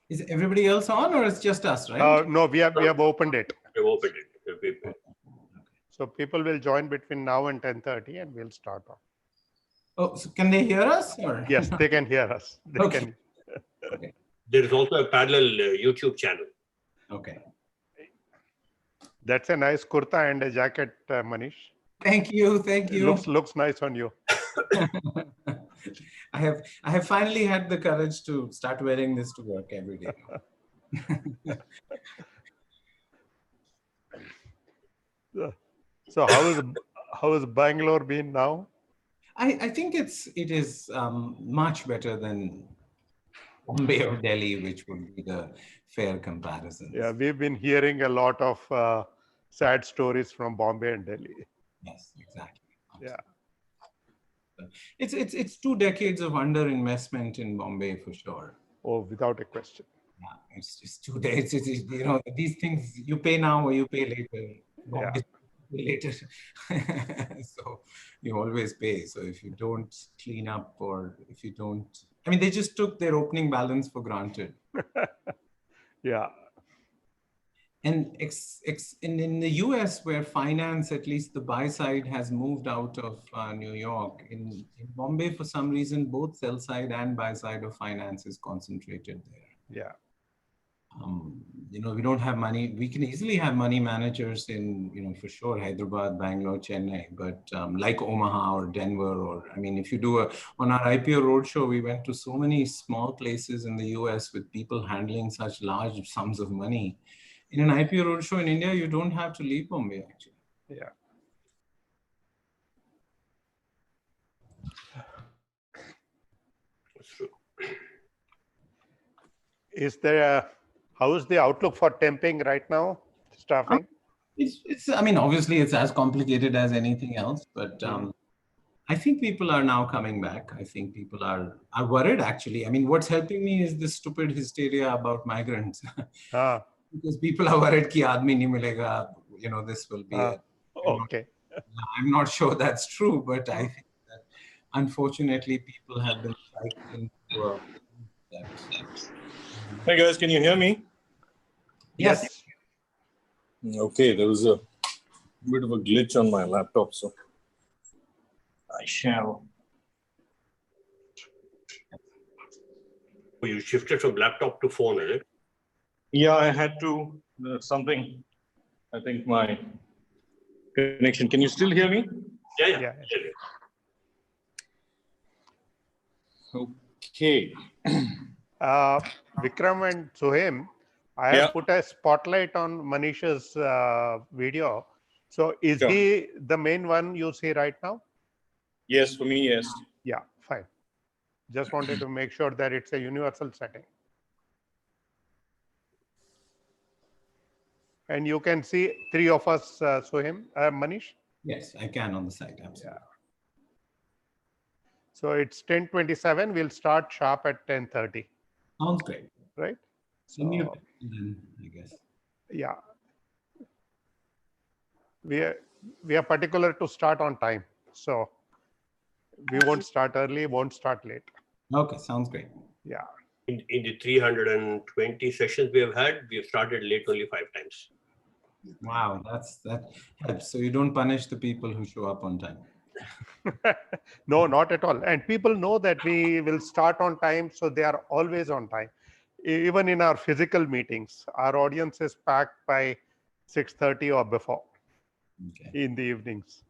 Is everybody else on, or it's just us, right? No, we have opened it. We've opened it. So people will join between now and 10:30 and we'll start off. Oh, so can they hear us? Or? Yes, they can hear us. They Okay. can. Okay. There is also a parallel YouTube channel. Okay. That's a nice kurta and a jacket, Manish. Thank you. Thank It you. looks nice on you. I have finally had the courage to start wearing this to work every day. So how is Bangalore been now? I think it is much better than Bombay or Delhi, which would be the fair comparison. Yeah, we've been hearing a lot of sad stories from Bombay and Delhi. Yes, exactly. Yeah. It's 2 decades of underinvestment in Bombay for sure. Oh, without a question. Yeah, it's 2 days. You know, these things you pay now or you pay later. Bombay later. So you always pay. So if you don't clean up, or if you don't, I mean, they just took their opening balance for granted. Yeah. And in the US, where finance, at least the buy side, has moved out of New York, in Bombay, for some reason, both sell side and buy side of finance is concentrated there. Yeah. You know, we don't have money. We can easily have money managers in, you know, for sure, Hyderabad, Bangalore, Chennai, but like Omaha or Denver, or, I mean, if you do on our IPO roadshow, we went to so many small places in the US with people handling such large sums of money. In an IPO roadshow in India, you don't have to leave Bombay, actually. Yeah. That's true. How is the outlook for temping right now? Staffing? I mean, obviously it's as complicated as anything else, but I think people are now coming back. I think people are worried, actually. I mean, what's helping me is this stupid hysteria about migrants. Because people are worried ki aadmi nahi milega, you know, this will be it. Okay. I'm not sure that's true, but I think that unfortunately people have been cycling through that. Hey guys, can you hear me? Yes. Okay, there was a bit of a glitch on my laptop, so I shall. You shifted from laptop to phone, is it? Yeah, I had to. Something. I think my connection. Can you still hear me? Yeah. Okay. Vikram and Suhaim, I have put a spotlight on Manish's video. So is he the main one you see right now? Yes, for me, yes. Yeah, fine. Just wanted to make sure that it's a universal setting. And you can see 3 of us, Suhaim, Manish? Yes, I can on the side. Absolutely. Yeah. So it's 10:27. We'll start sharp at 10:30. Sounds great. Right? So, I guess. Yeah. We are particular to start on time. So we won't start early, won't start late. Okay, sounds great. Yeah. In the 320 sessions we have had, we have started late only 5 times. Wow, that helps. So you don't punish the people who show up on time. No, not at all. And people know that we will start on time, so they are always on time. Even in our physical meetings, our audience is packed by 6:30 or before in the evenings.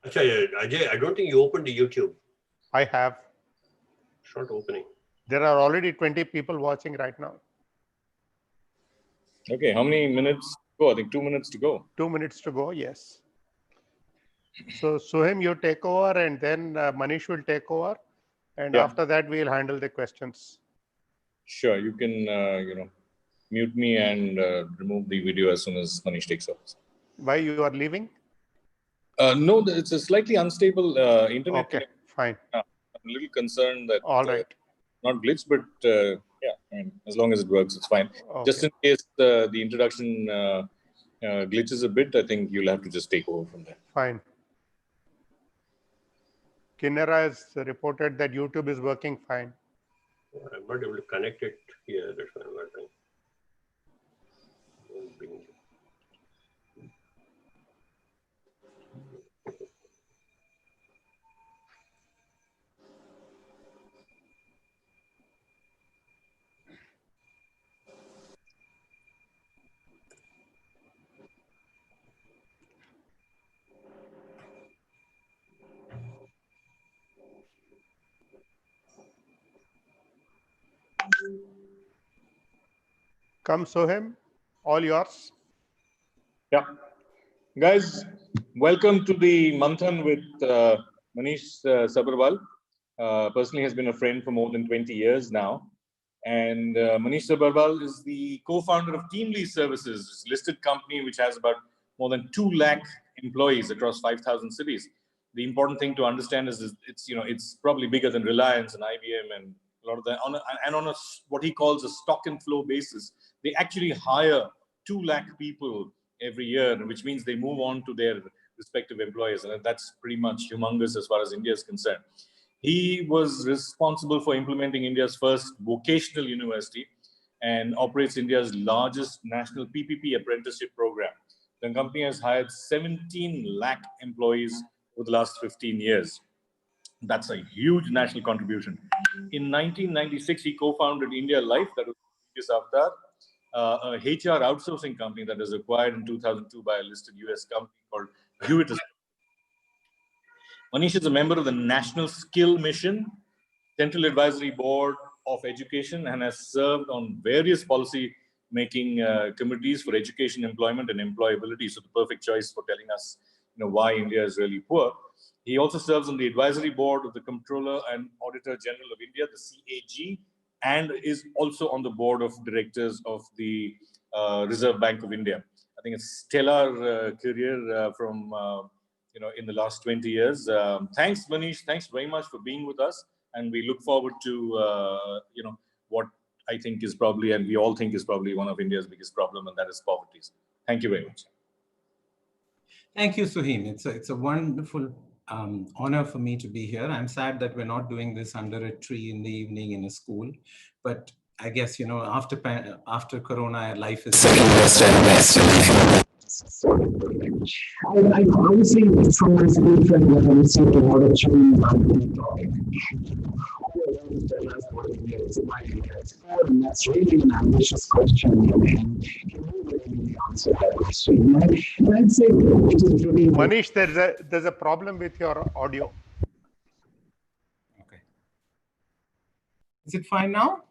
Ajay, I don't think you opened the YouTube. I have. It's not opening. There are already 20 people watching right now. Okay, how many minutes to go? I think 2 minutes to go. 2 minutes to go, yes. So Suhaim, you take over, and then Manish will take over. And after that, we'll handle the questions. Sure, you can mute me and remove the video as soon as Manish takes off. Why you are leaving? No, it's a slightly unstable internet. Okay, fine. I'm a little concerned that all right. Not glitch, but yeah, I mean, as long as it works, it's fine. Okay. Just in case the introduction glitches a bit, I think you'll have to just take over from there. Fine. Kinnera has reported that YouTube is working fine. I'm not able to connect it here. That's why I'm wondering. Come, Sohem, all yours. Yeah. Guys, welcome to the Manthan with Manish Sabharwal. Personally has been a friend for more than 20 years now. And Manish Sabharwal is the co-founder of Teamly Services, a listed company which has about more than 2 lakh employees across 5,000 cities. The important thing to understand is it's probably bigger than Reliance and IBM and a lot of that. On a what he calls a stock and flow basis, they actually hire 2 lakh people every year, which means they move on to their respective employers. And that's pretty much humongous as far as India is concerned. He was responsible for implementing India's first vocational university and operates India's largest national PPP apprenticeship program. The company has hired 17 lakh employees over the last 15 years. That's a huge national contribution. In 1996, he co-founded India Life, that was previous avatar, a HR outsourcing company that was acquired in 2002 by a listed US company called Hewitt. Manish is a member of the National Skill Mission, Central Advisory Board of Education, and has served on various policy making committees for education, employment, and employability. So the perfect choice for telling us, why India is really poor. He also serves on the advisory board of the Comptroller and Auditor General of India, the CAG, and is also on the board of directors of the Reserve Bank of India. I think it's stellar career from in the last 20 years. Thanks, Manish. Thanks very much for being with us, and we look forward to what I think is probably, and we all think is probably, one of India's biggest problem, and that is poverty. Thank you very much. Thank you, Suhim. It's a wonderful honor for me to be here. I'm sad that we're not doing this under a tree in the evening in a school, but I guess, after Corona, life is second best and best. I honestly, from my school friend, that I received a lot of children talking. And that's really an ambitious question. And can you really answer that question? I'd say it is really. Manish, there's a problem with your audio. Okay. Is it fine now?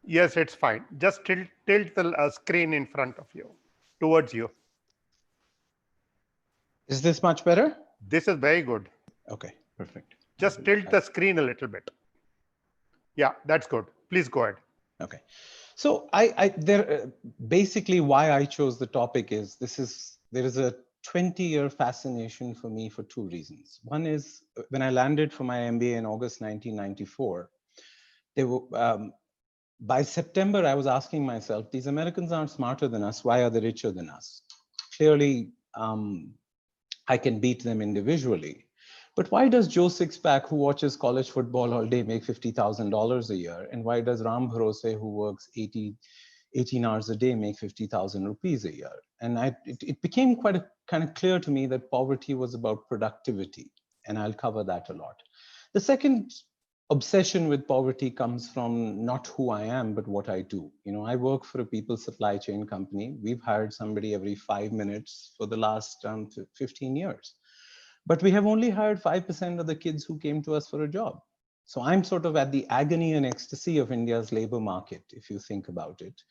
Yes, it's fine. Just tilt the screen in front of you, towards you. Is this much better? This is very good. Okay, perfect. Just tilt the screen a little bit. Yeah, that's good. Please go ahead. Okay. So basically why I chose the topic is there is a 20-year fascination for me for 2 reasons. One is when I landed for my MBA in August 1994, by September, I was asking myself, these Americans aren't smarter than us. Why are they richer than us? Clearly, I can beat them individually. But why does Joe Sixpack, who watches college football all day, make $50,000 a year? And why does Ram Bharose, who works 18 hours a day, make 50,000 rupees a year? And it became quite kind of clear to me that poverty was about productivity. And I'll cover that a lot. The second obsession with poverty comes from not who I am, but what I do. I work for a people supply chain company. We've hired somebody every 5 minutes for the last 15 years. But we have only hired 5% of the kids who came to us for a job. So I'm sort of at the agony and ecstasy of India's labor market, if you think about it.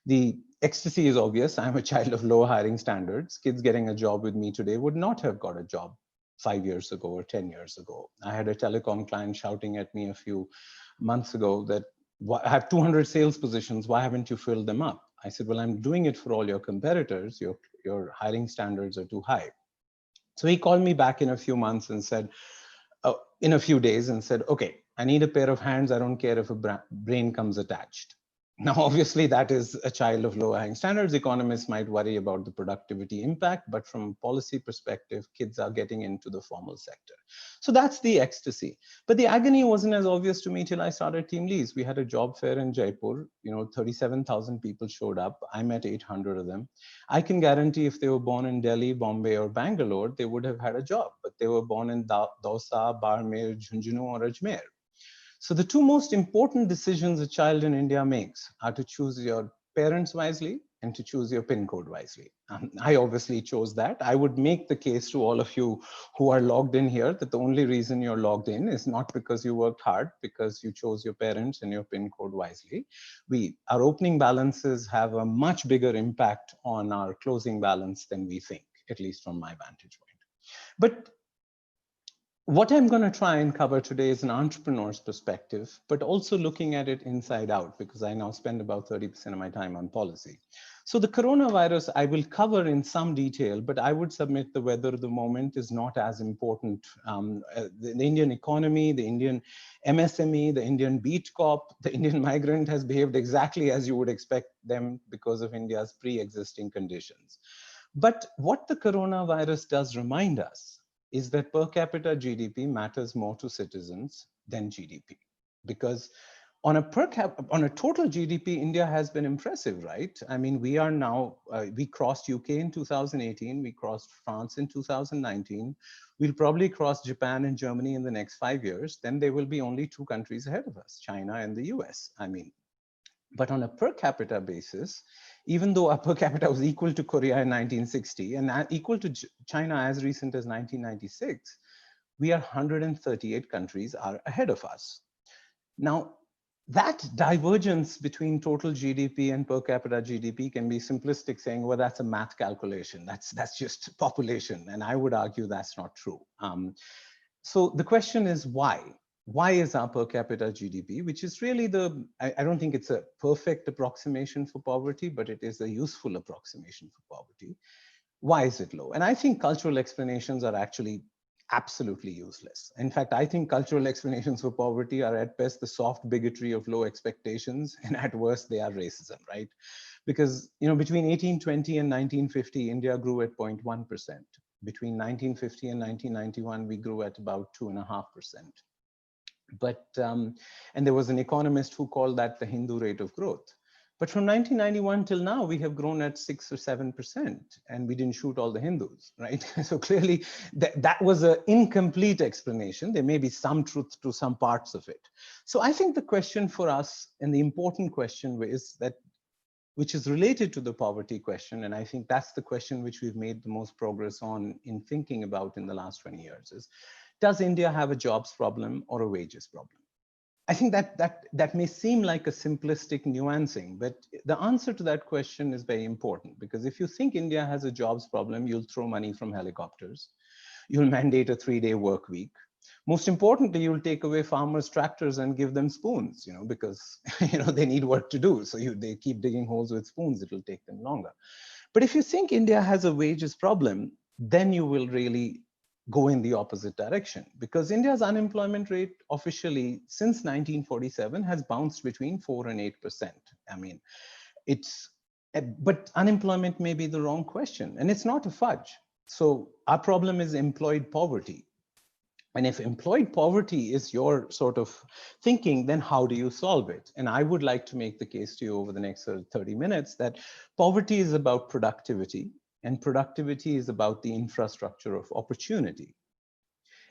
The ecstasy is obvious. I'm a child of low hiring standards. Kids getting a job with me today would not have got a job 5 years ago or 10 years ago. I had a telecom client shouting at me a few months ago that I have 200 sales positions. Why haven't you filled them up? I said, well, I'm doing it for all your competitors. Your hiring standards are too high. So he called me back in a few months and said, in a few days and said, okay, I need a pair of hands. I don't care if a brain comes attached. Now, obviously, that is a child of low-hanging standards. Economists might worry about the productivity impact, but from a policy perspective, kids are getting into the formal sector. So that's the ecstasy. But the agony wasn't as obvious to me till I started Team Lease. We had a job fair in Jaipur. 37,000 people showed up. I met 800 of them. I can guarantee if they were born in Delhi, Bombay, or Bangalore, they would have had a job. But they were born in Dausa, Barmer, Jhunjhunu, or Ajmer. So the two most important decisions a child in India makes are to choose your parents wisely and to choose your PIN code wisely. I obviously chose that. I would make the case to all of you who are logged in here that the only reason you're logged in is not because you worked hard, because you chose your parents and your PIN code wisely. Our opening balances have a much bigger impact on our closing balance than we think, at least from my vantage point. But what I'm going to try and cover today is an entrepreneur's perspective, but also looking at it inside out, because I now spend about 30% of my time on policy. So the coronavirus I will cover in some detail, but I would submit the weather of the moment is not as important. The Indian economy, the Indian MSME, the Indian beat cop, the Indian migrant has behaved exactly as you would expect them because of India's pre-existing conditions. But what the coronavirus does remind us is that per capita GDP matters more to citizens than GDP. Because on a total GDP, India has been impressive, right? I mean, we are now, we crossed UK in 2018, we crossed France in 2019, we'll probably cross Japan and Germany in the next 5 years, then there will be only two countries ahead of us, China and the US. I mean, but on a per capita basis, even though our per capita was equal to Korea in 1960 and equal to China as recent as 1996, we are 138 countries are ahead of us. Now, that divergence between total GDP and per capita GDP can be simplistic, saying, well, that's a math calculation. That's just population. And I would argue that's not true. So the question is why? Why is our per capita GDP, which is really I don't think it's a perfect approximation for poverty, but it is a useful approximation for poverty. Why is it low? And I think cultural explanations are actually absolutely useless. In fact, I think cultural explanations for poverty are at best the soft bigotry of low expectations, and at worst they are racism, right? Because between 1820 and 1950, India grew at 0.1%. Between 1950 and 1991, we grew at about 2.5%. But, and there was an economist who called that the Hindu rate of growth. But from 1991 till now, we have grown at 6 or 7%, and we didn't shoot all the Hindus, right? So clearly that was an incomplete explanation. There may be some truth to some parts of it. So I think the question for us, and the important question is that, which is related to the poverty question, and I think that's the question which we've made the most progress on in thinking about in the last 20 years, is, does India have a jobs problem or a wages problem? I think that may seem like a simplistic nuancing, but the answer to that question is very important, because if you think India has a jobs problem, you'll throw money from helicopters, you'll mandate a 3-day work week. Most importantly, you'll take away farmers' tractors and give them spoons, because they need work to do. So they keep digging holes with spoons, it'll take them longer. But if you think India has a wages problem, then you will really go in the opposite direction, because India's unemployment rate officially since 1947 has bounced between 4 and 8%. I mean, but unemployment may be the wrong question, and it's not a fudge. So our problem is employed poverty. And if employed poverty is your sort of thinking, then how do you solve it? And I would like to make the case to you over the next 30 minutes that poverty is about productivity, and productivity is about the infrastructure of opportunity.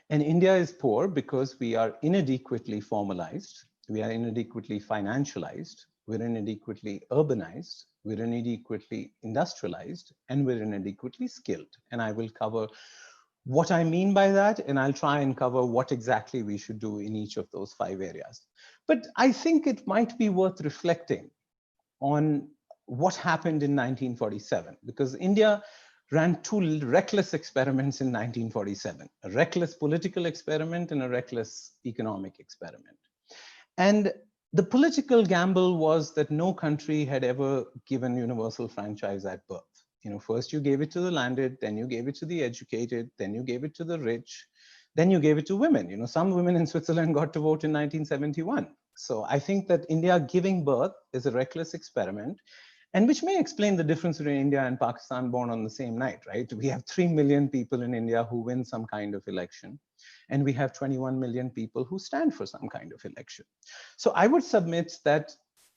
And India is poor because we are inadequately formalized, we are inadequately financialized, we're inadequately urbanized, we're inadequately industrialized, and we're inadequately skilled. And I will cover what I mean by that, and I'll try and cover what exactly we should do in each of those 5 areas. But I think it might be worth reflecting on what happened in 1947, because India ran 2 reckless experiments in 1947, a reckless political experiment and a reckless economic experiment. And the political gamble was that no country had ever given universal franchise at birth. First you gave it to the landed, then you gave it to the educated, then you gave it to the rich, Then you gave it to women. You know, some women in Switzerland got to vote in 1971. So I think that India giving birth is a reckless experiment, and which may explain the difference between India and Pakistan born on the same night, right? We have 3 million people in India who win some kind of election, and we have 21 million people who stand for some kind of election. So I would submit that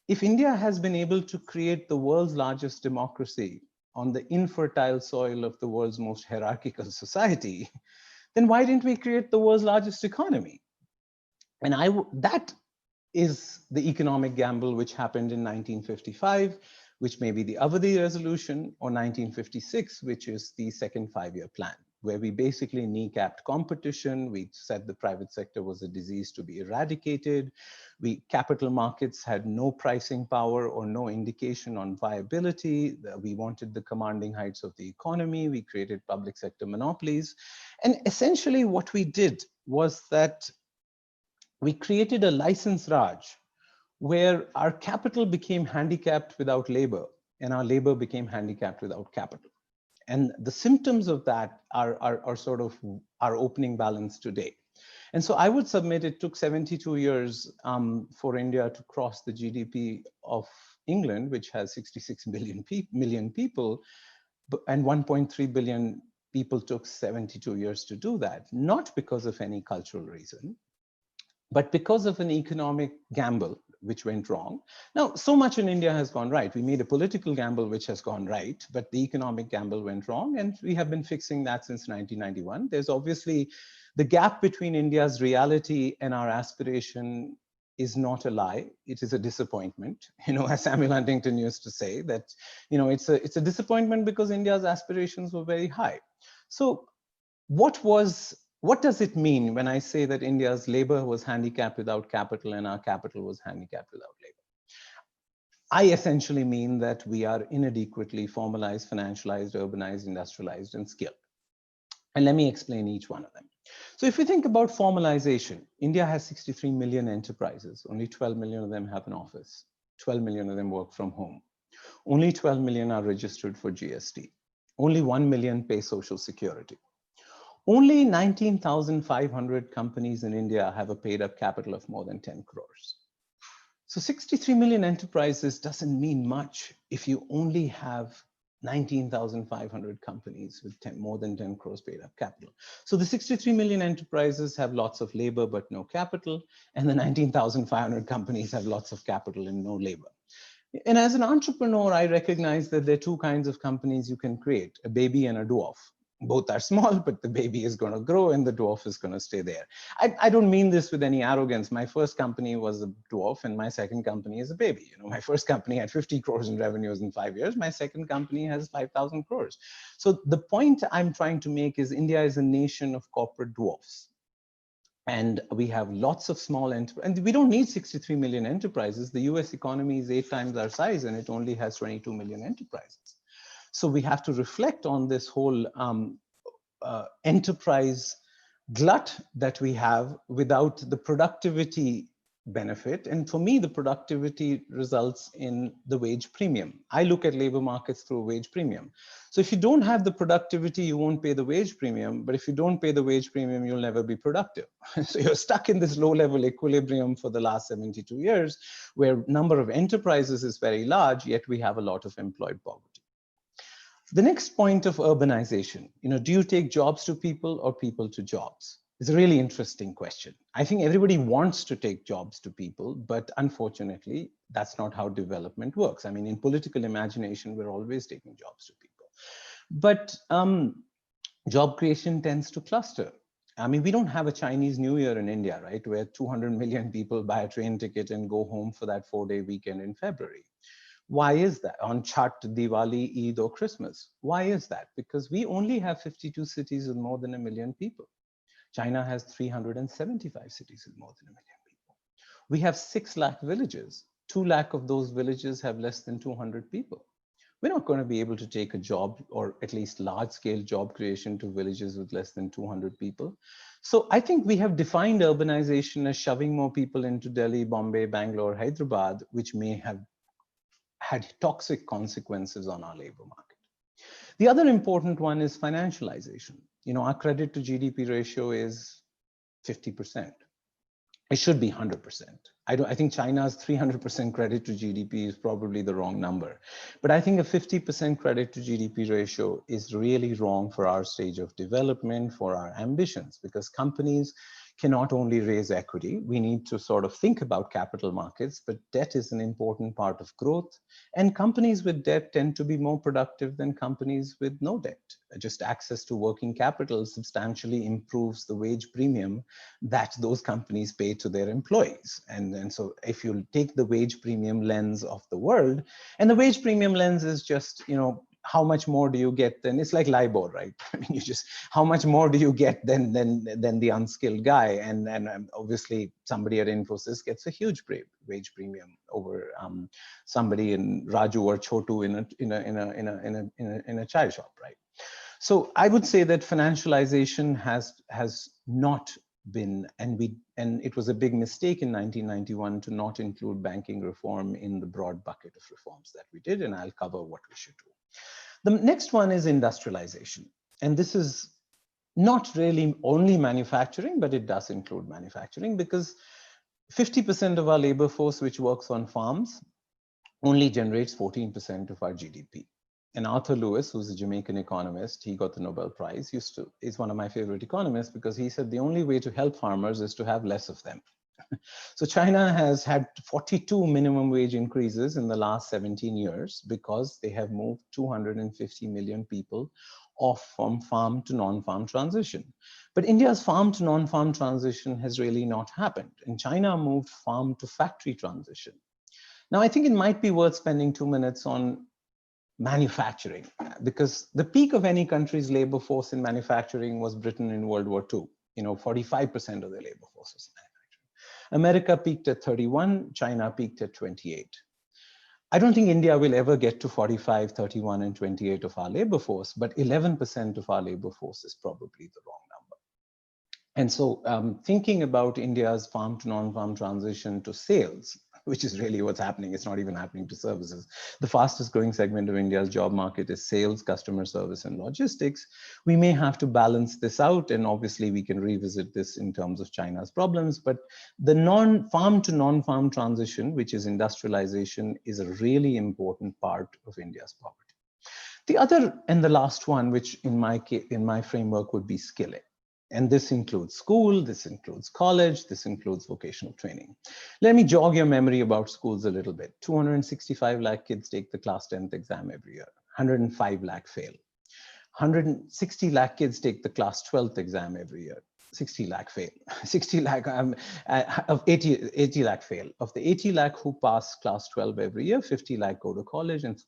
if India has been able to create the world's largest democracy on the infertile soil of the world's most hierarchical society, then why didn't we create the world's largest economy? And that is the economic gamble which happened in 1955, which may be the Avadi Resolution, or 1956, which is the second five-year plan, where we basically kneecapped competition. We said the private sector was a disease to be eradicated. Capital markets had no pricing power or no indication on viability. We wanted the commanding heights of the economy. We created public sector monopolies. And essentially what we did was that we created a license Raj where our capital became handicapped without labor and our labor became handicapped without capital. And the symptoms of that are sort of our opening balance today. And so I would submit it took 72 years for India to cross the GDP of England, which has 66 million people, and 1.3 billion people took 72 years to do that, not because of any cultural reason, but because of an economic gamble which went wrong. Now, so much in India has gone right. We made a political gamble which has gone right, but the economic gamble went wrong, and we have been fixing that since 1991. There's obviously the gap between India's reality and our aspiration is not a lie. It is a disappointment. You know, as Samuel Huntington used to say, that, you know, it's a disappointment because India's aspirations were very high. So what does it mean when I say that India's labor was handicapped without capital and our capital was handicapped without labor? I essentially mean that we are inadequately formalized, financialized, urbanized, industrialized, and skilled. And let me explain each one of them. So if we think about formalization, India has 63 million enterprises. Only 12 million of them have an office. 12 million of them work from home. Only 12 million are registered for GST. Only 1 million pay social security. Only 19,500 companies in India have a paid up capital of more than 10 crores. So 63 million enterprises doesn't mean much if you only have 19,500 companies with more than 10 crores paid up capital. So the 63 million enterprises have lots of labor but no capital, and the 19,500 companies have lots of capital and no labor. And as an entrepreneur, I recognize that there are two kinds of companies you can create, a baby and a dwarf. Both are small, but the baby is going to grow and the dwarf is going to stay there. I don't mean this with any arrogance. My first company was a dwarf and my second company is a baby. You know, my first company had 50 crores in revenues in 5 years. My second company has 5,000 crores. So the point I'm trying to make is India is a nation of corporate dwarfs. And we have lots of small enterprises, and we don't need 63 million enterprises. The US economy is 8 times our size and it only has 22 million enterprises. So we have to reflect on this whole enterprise glut that we have without the productivity benefit. And for me, the productivity results in the wage premium. I look at labor markets through a wage premium. So if you don't have the productivity, you won't pay the wage premium. But if you don't pay the wage premium, you'll never be productive. So you're stuck in this low-level equilibrium for the last 72 years, where number of enterprises is very large, yet we have a lot of employed poverty. The next point of urbanization, you know, do you take jobs to people or people to jobs? It's a really interesting question. I think everybody wants to take jobs to people, but unfortunately, that's not how development works. I mean, in political imagination, we're always taking jobs to people. But job creation tends to cluster. I mean, we don't have a Chinese New Year in India, right, where 200 million people buy a train ticket and go home for that 4-day weekend in February. Why is that? On Chhat, Diwali, Eid, or Christmas. Why is that? Because we only have 52 cities with more than 1 million people. China has 375 cities with more than 1 million people. We have 6 lakh villages. 2 lakh of those villages have less than 200 people. We're not going to be able to take a job, or at least large-scale job creation, to villages with less than 200 people. So I think we have defined urbanization as shoving more people into Delhi, Bombay, Bangalore, Hyderabad, which may have had toxic consequences on our labor market. The other important one is financialization. You know, our credit to GDP ratio is 50%. It should be 100%. I think China's 300% credit to GDP is probably the wrong number. But I think a 50% credit to GDP ratio is really wrong for our stage of development, for our ambitions, because companies cannot only raise equity. We need to sort of think about capital markets, but debt is an important part of growth. And companies with debt tend to be more productive than companies with no debt. Just access to working capital substantially improves the wage premium that those companies pay to their employees. And so if you take the wage premium lens of the world, and the wage premium lens is just, how much more do you get? Then it's like LIBOR, right? I mean, how much more do you get than the unskilled guy? And obviously somebody at Infosys gets a huge wage premium over somebody in Raju or Chotu in a chai shop, right? So I would say that financialization has not been, and it was a big mistake in 1991 to not include banking reform in the broad bucket of reforms that we did, and I'll cover what we should do. The next one is industrialization. And this is not really only manufacturing, but it does include manufacturing, because 50% of our labor force which works on farms only generates 14% of our GDP. And Arthur Lewis, who's a Jamaican economist, he got the Nobel Prize, is one of my favorite economists, because he said the only way to help farmers is to have less of them. So China has had 42 minimum wage increases in the last 17 years because they have moved 250 million people off from farm to non-farm transition. But India's farm to non-farm transition has really not happened. And China moved farm to factory transition. Now, I think it might be worth spending 2 minutes on manufacturing, because the peak of any country's labor force in manufacturing was Britain in World War II. 45% of their labor force was manufacturing. America peaked at 31, China peaked at 28. I don't think India will ever get to 45, 31, and 28 of our labor force, but 11% of our labor force is probably the wrong number. And so thinking about India's farm to non-farm transition to sales, which is really what's happening, it's not even happening to services. The fastest growing segment of India's job market is sales, customer service, and logistics. We may have to balance this out, and obviously we can revisit this in terms of China's problems, but the non-farm to non-farm transition, which is industrialization, is a really important part of India's poverty. The other and the last one, which in my framework would be skilling. And this includes school, this includes college, this includes vocational training. Let me jog your memory about schools a little bit. 265 lakh kids take the class 10th exam every year. 105 lakh fail. 160 lakh kids take the class 12th exam every year. 60 lakh fail. 60 lakh of 80 lakh fail. Of the 80 lakh who pass class 12 every year, 50 lakh go to college and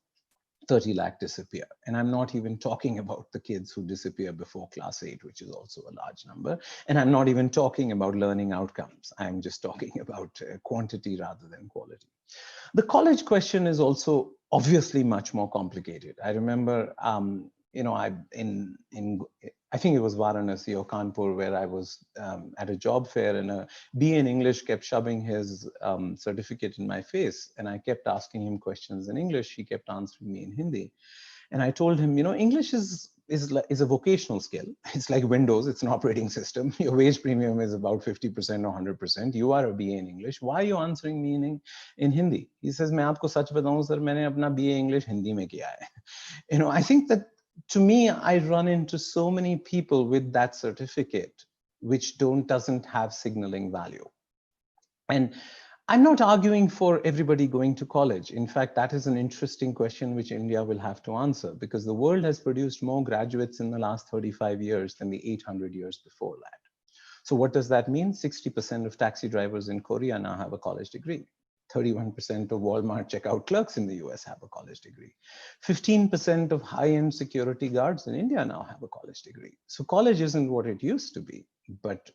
30 lakh disappear. And I'm not even talking about the kids who disappear before class 8, which is also a large number. And I'm not even talking about learning outcomes. I'm just talking about quantity rather than quality. The college question is also obviously much more complicated. I remember, I think it was Varanasi or Kanpur, where I was at a job fair, and a BA in English kept shoving his certificate in my face, and I kept asking him questions in English. He kept answering me in Hindi, and I told him, English is a vocational skill. It's like Windows. It's an operating system. Your wage premium is about 50% or 100%. You are a BA in English. Why are you answering me in Hindi? He says, "मैं आपको सच बताऊं sir, मैंने अपना BA English Hindi में किया है." I think that, to me, I run into so many people with that certificate, which doesn't have signaling value. And I'm not arguing for everybody going to college. In fact, that is an interesting question which India will have to answer, because the world has produced more graduates in the last 35 years than the 800 years before that. So what does that mean? 60% of taxi drivers in Korea now have a college degree. 31% of Walmart checkout clerks in the US have a college degree. 15% of high-end security guards in India now have a college degree. So college isn't what it used to be, but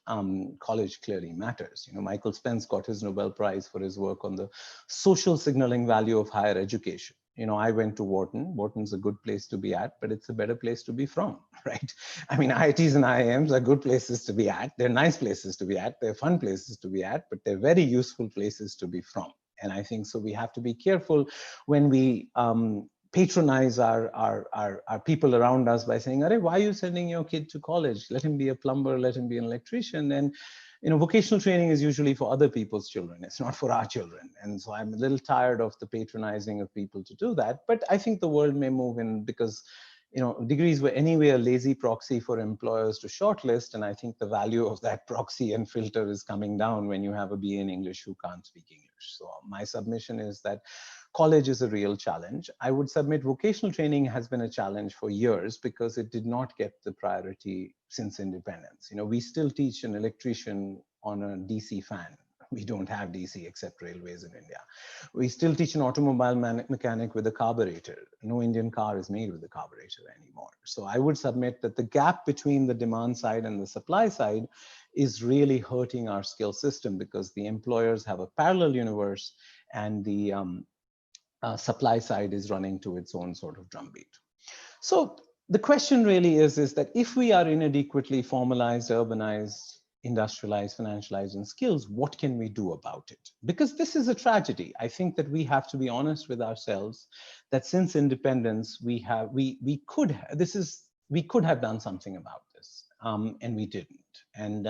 college clearly matters. Michael Spence got his Nobel Prize for his work on the social signaling value of higher education. I went to Wharton. Wharton's a good place to be at, but it's a better place to be from, right? I mean, IITs and IIMs are good places to be at. They're nice places to be at. They're fun places to be at, but they're very useful places to be from. And I think so we have to be careful when we patronize our people around us by saying, "Arey, why are you sending your kid to college? Let him be a plumber, let him be an electrician." And vocational training is usually for other people's children. It's not for our children. And so I'm a little tired of the patronizing of people to do that. But I think the world may move in because, degrees were anyway a lazy proxy for employers to shortlist. And I think the value of that proxy and filter is coming down when you have a BA in English who can't speak English. So my submission is that college is a real challenge. I would submit vocational training has been a challenge for years because it did not get the priority since independence. We still teach an electrician on a DC fan. We don't have DC except railways in India. We still teach an automobile mechanic with a carburetor. No Indian car is made with a carburetor anymore. So I would submit that the gap between the demand side and the supply side is really hurting our skill system because the employers have a parallel universe and the supply side is running to its own sort of drumbeat. So the question really is that if we are inadequately formalized, urbanized, industrialized, financialized in skills, what can we do about it? Because this is a tragedy. I think that we have to be honest with ourselves that since independence, we could have done something about this, and we didn't. And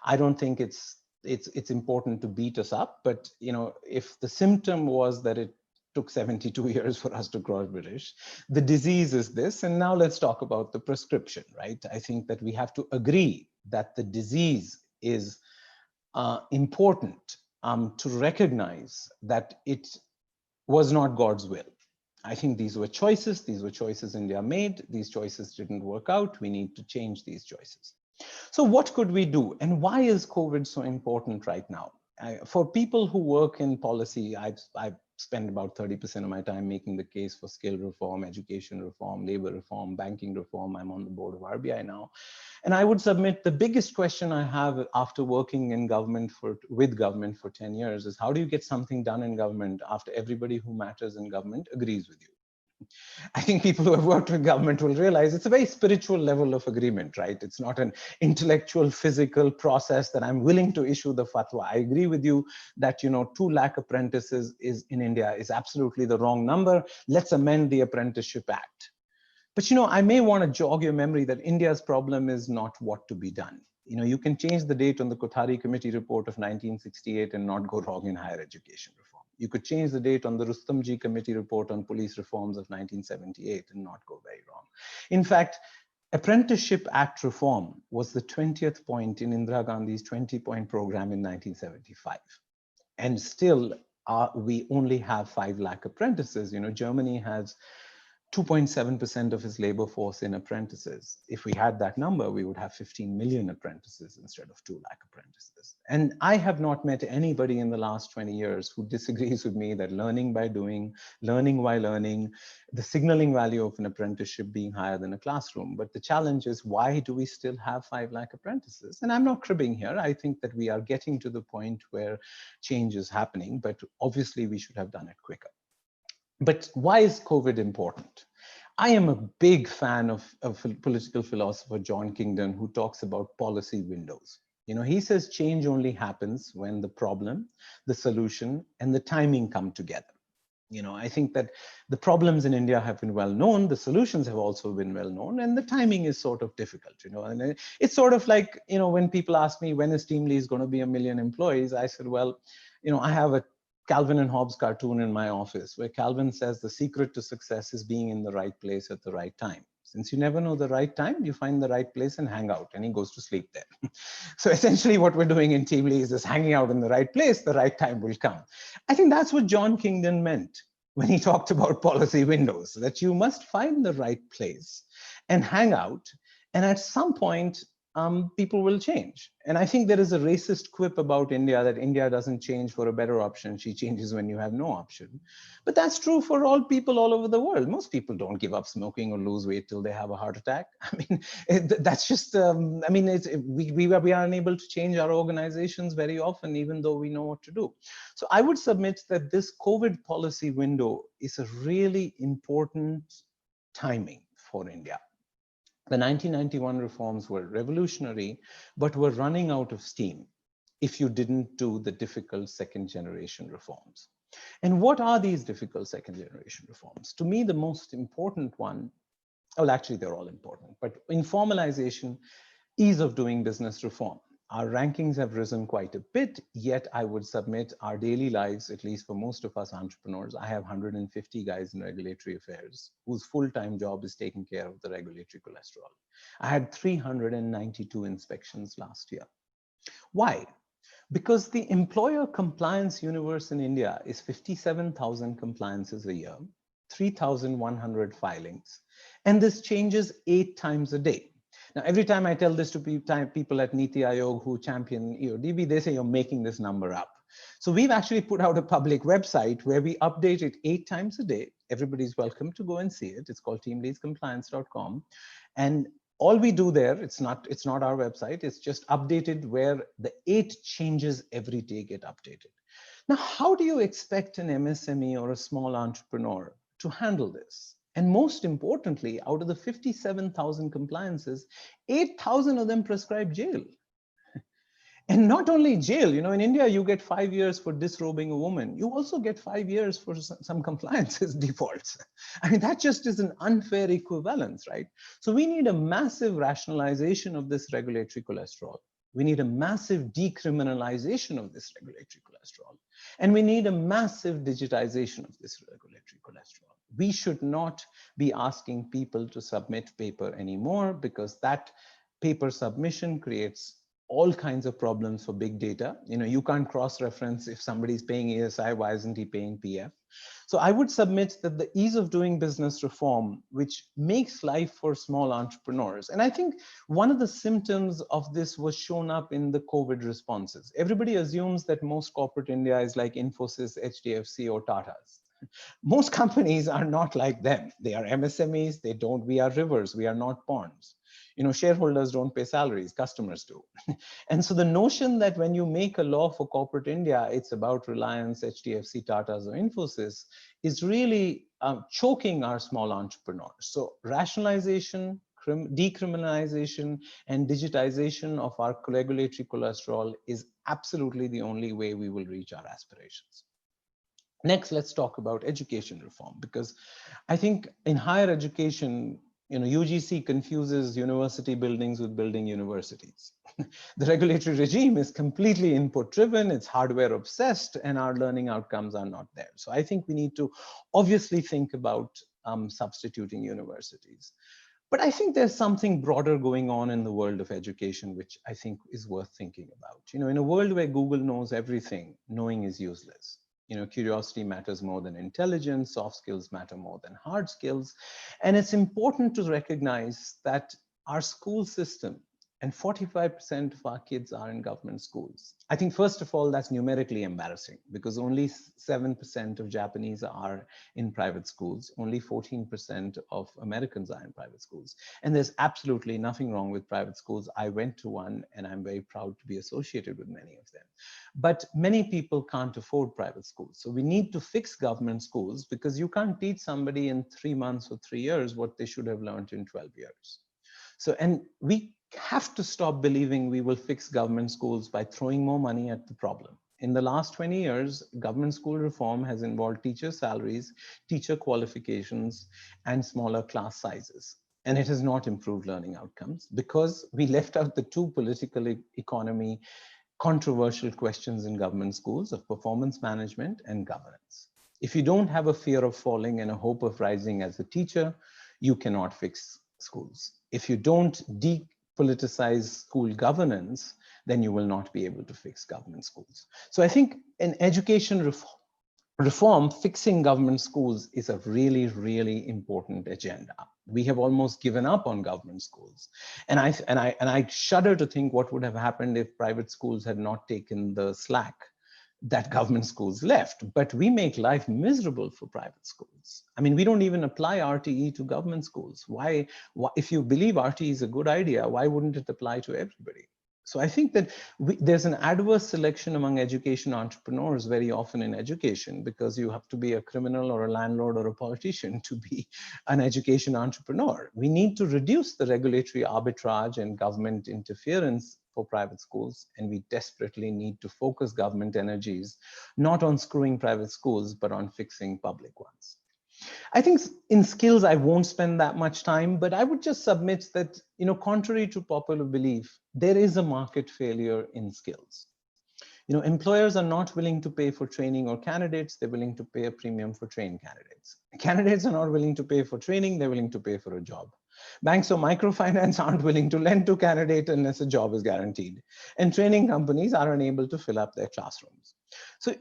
I don't think it's important to beat us up, but if the symptom was that it took 72 years for us to cross British. The disease is this, and now let's talk about the prescription, right? I think that we have to agree that the disease is important to recognize that it was not God's will. I think these were choices India made. These choices didn't work out. We need to change these choices. So what could we do? And why is COVID so important right now? For people who work in policy, I've spent about 30% of my time making the case for skill reform, education reform, labor reform, banking reform. I'm on the board of RBI now. And I would submit the biggest question I have after working in government with government for 10 years is how do you get something done in government after everybody who matters in government agrees with you? I think people who have worked with government will realize it's a very spiritual level of agreement, right? It's not an intellectual, physical process that I'm willing to issue the fatwa. I agree with you that, 2 lakh apprentices in India is absolutely the wrong number. Let's amend the Apprenticeship Act. But, I may want to jog your memory that India's problem is not what to be done. You can change the date on the Kothari Committee report of 1968 and not go wrong in higher education reform. You could change the date on the Rustamji Committee report on police reforms of 1978 and not go very wrong. In fact, Apprenticeship Act reform was the 20th point in Indira Gandhi's 20-point program in 1975. And still, we only have 5 lakh apprentices. Germany has 2.7% of its labor force in apprentices. If we had that number, we would have 15 million apprentices instead of 2 lakh apprentices. And I have not met anybody in the last 20 years who disagrees with me that learning by doing, learning while learning, the signaling value of an apprenticeship being higher than a classroom. But the challenge is, why do we still have 5 lakh apprentices? And I'm not cribbing here. I think that we are getting to the point where change is happening, but obviously we should have done it quicker. But why is COVID important? I am a big fan of political philosopher John Kingdon, who talks about policy windows. He says change only happens when the problem, the solution, and the timing come together. I think that the problems in India have been well known, the solutions have also been well known, and the timing is sort of difficult, and it's sort of like, when people ask me, when is TeamLease going to be 1 million employees? I said, well, I have a Calvin and Hobbes cartoon in my office where Calvin says the secret to success is being in the right place at the right time. Since you never know the right time, you find the right place and hang out, and he goes to sleep there. So essentially what we're doing in TeamLease is hanging out in the right place, the right time will come. I think that's what John Kingdon meant when he talked about policy windows, that you must find the right place and hang out, and at some point, people will change. And I think there is a racist quip about India that India doesn't change for a better option. She changes when you have no option. But that's true for all people all over the world. Most people don't give up smoking or lose weight till they have a heart attack. I mean, that's just, we are unable to change our organizations very often, even though we know what to do. So I would submit that this COVID policy window is a really important timing for India. The 1991 reforms were revolutionary, but were running out of steam if you didn't do the difficult second generation reforms. And what are these difficult second generation reforms? To me, the most important one, well, actually, they're all important, but informalization, ease of doing business reform. Our rankings have risen quite a bit, yet I would submit our daily lives, at least for most of us entrepreneurs, I have 150 guys in regulatory affairs whose full-time job is taking care of the regulatory cholesterol. I had 392 inspections last year. Why? Because the employer compliance universe in India is 57,000 compliances a year, 3,100 filings, and this changes 8 times a day. Now, every time I tell this to people at Niti Aayog who champion EODB, they say you're making this number up. So we've actually put out a public website where we update it 8 times a day. Everybody's welcome to go and see it. It's called teamleadscompliance.com. And all we do there, it's not our website, it's just updated where the 8 changes every day get updated. Now, how do you expect an MSME or a small entrepreneur to handle this? And most importantly, out of the 57,000 compliances, 8,000 of them prescribe jail. And not only jail, in India, you get 5 years for disrobing a woman. You also get 5 years for some compliances defaults. I mean, that just is an unfair equivalence, right? So we need a massive rationalization of this regulatory cholesterol. We need a massive decriminalization of this regulatory cholesterol. And we need a massive digitization of this regulatory cholesterol. We should not be asking people to submit paper anymore, because that paper submission creates all kinds of problems for big data. You can't cross-reference if somebody's paying ESI, why isn't he paying PF? So I would submit that the ease of doing business reform, which makes life for small entrepreneurs, and I think one of the symptoms of this was shown up in the COVID responses. Everybody assumes that most corporate India is like Infosys, HDFC, or Tata's. Most companies are not like them. They are MSMEs, we are rivers, we are not ponds. Shareholders don't pay salaries, customers do. And so the notion that when you make a law for corporate India, it's about Reliance, HDFC, Tata's, or Infosys is really choking our small entrepreneurs. So rationalization, decriminalization, and digitization of our regulatory cholesterol is absolutely the only way we will reach our aspirations. Next, let's talk about education reform, because I think in higher education, UGC confuses university buildings with building universities. The regulatory regime is completely input driven, it's hardware obsessed, and our learning outcomes are not there. So I think we need to obviously think about substituting universities. But I think there's something broader going on in the world of education, which I think is worth thinking about. In a world where Google knows everything, knowing is useless. Curiosity matters more than intelligence, soft skills matter more than hard skills. And it's important to recognize that our school system, and 45% of our kids are in government schools. I think, first of all, that's numerically embarrassing, because only 7% of Japanese are in private schools. Only 14% of Americans are in private schools. And there's absolutely nothing wrong with private schools. I went to one, and I'm very proud to be associated with many of them. But many people can't afford private schools. So we need to fix government schools, because you can't teach somebody in 3 months or 3 years what they should have learned in 12 years. So, and we have to stop believing we will fix government schools by throwing more money at the problem. In the last 20 years, government school reform has involved teacher salaries, teacher qualifications, and smaller class sizes. And it has not improved learning outcomes, because we left out the 2 political economy controversial questions in government schools of performance management and governance. If you don't have a fear of falling and a hope of rising as a teacher, you cannot fix schools. If you don't depoliticize school governance, then you will not be able to fix government schools. So I think in education reform, fixing government schools is a really, really important agenda. We have almost given up on government schools. And I shudder to think what would have happened if private schools had not taken the slack that government schools left. But we make life miserable for private schools. I mean, we don't even apply RTE to government schools. Why if you believe RTE is a good idea, why wouldn't it apply to everybody? So I think that there's an adverse selection among education entrepreneurs very often in education, because you have to be a criminal or a landlord or a politician to be an education entrepreneur. We need to reduce the regulatory arbitrage and government interference for private schools, and we desperately need to focus government energies not on screwing private schools, but on fixing public ones. I think in skills, I won't spend that much time, but I would just submit that, contrary to popular belief, there is a market failure in skills. Employers are not willing to pay for training or candidates. They're willing to pay a premium for trained candidates. Candidates are not willing to pay for training. They're willing to pay for a job. Banks or microfinance aren't willing to lend to candidates unless a job is guaranteed. And training companies are unable to fill up their classrooms. So,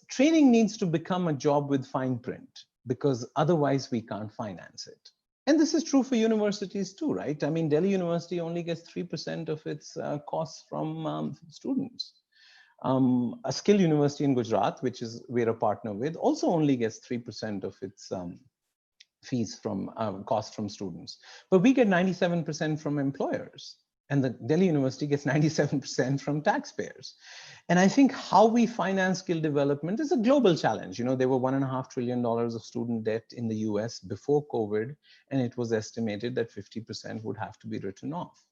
training needs to become a job with fine print, because otherwise we can't finance it. And this is true for universities too, right? I mean, Delhi University only gets 3% of its costs from students. A skill university in Gujarat, which is we're a partner with, also only gets 3% of its fees from cost from students. But we get 97% from employers, and the Delhi University gets 97% from taxpayers. And I think how we finance skill development is a global challenge. There were $1.5 trillion of student debt in the US before COVID, and it was estimated that 50% would have to be written off.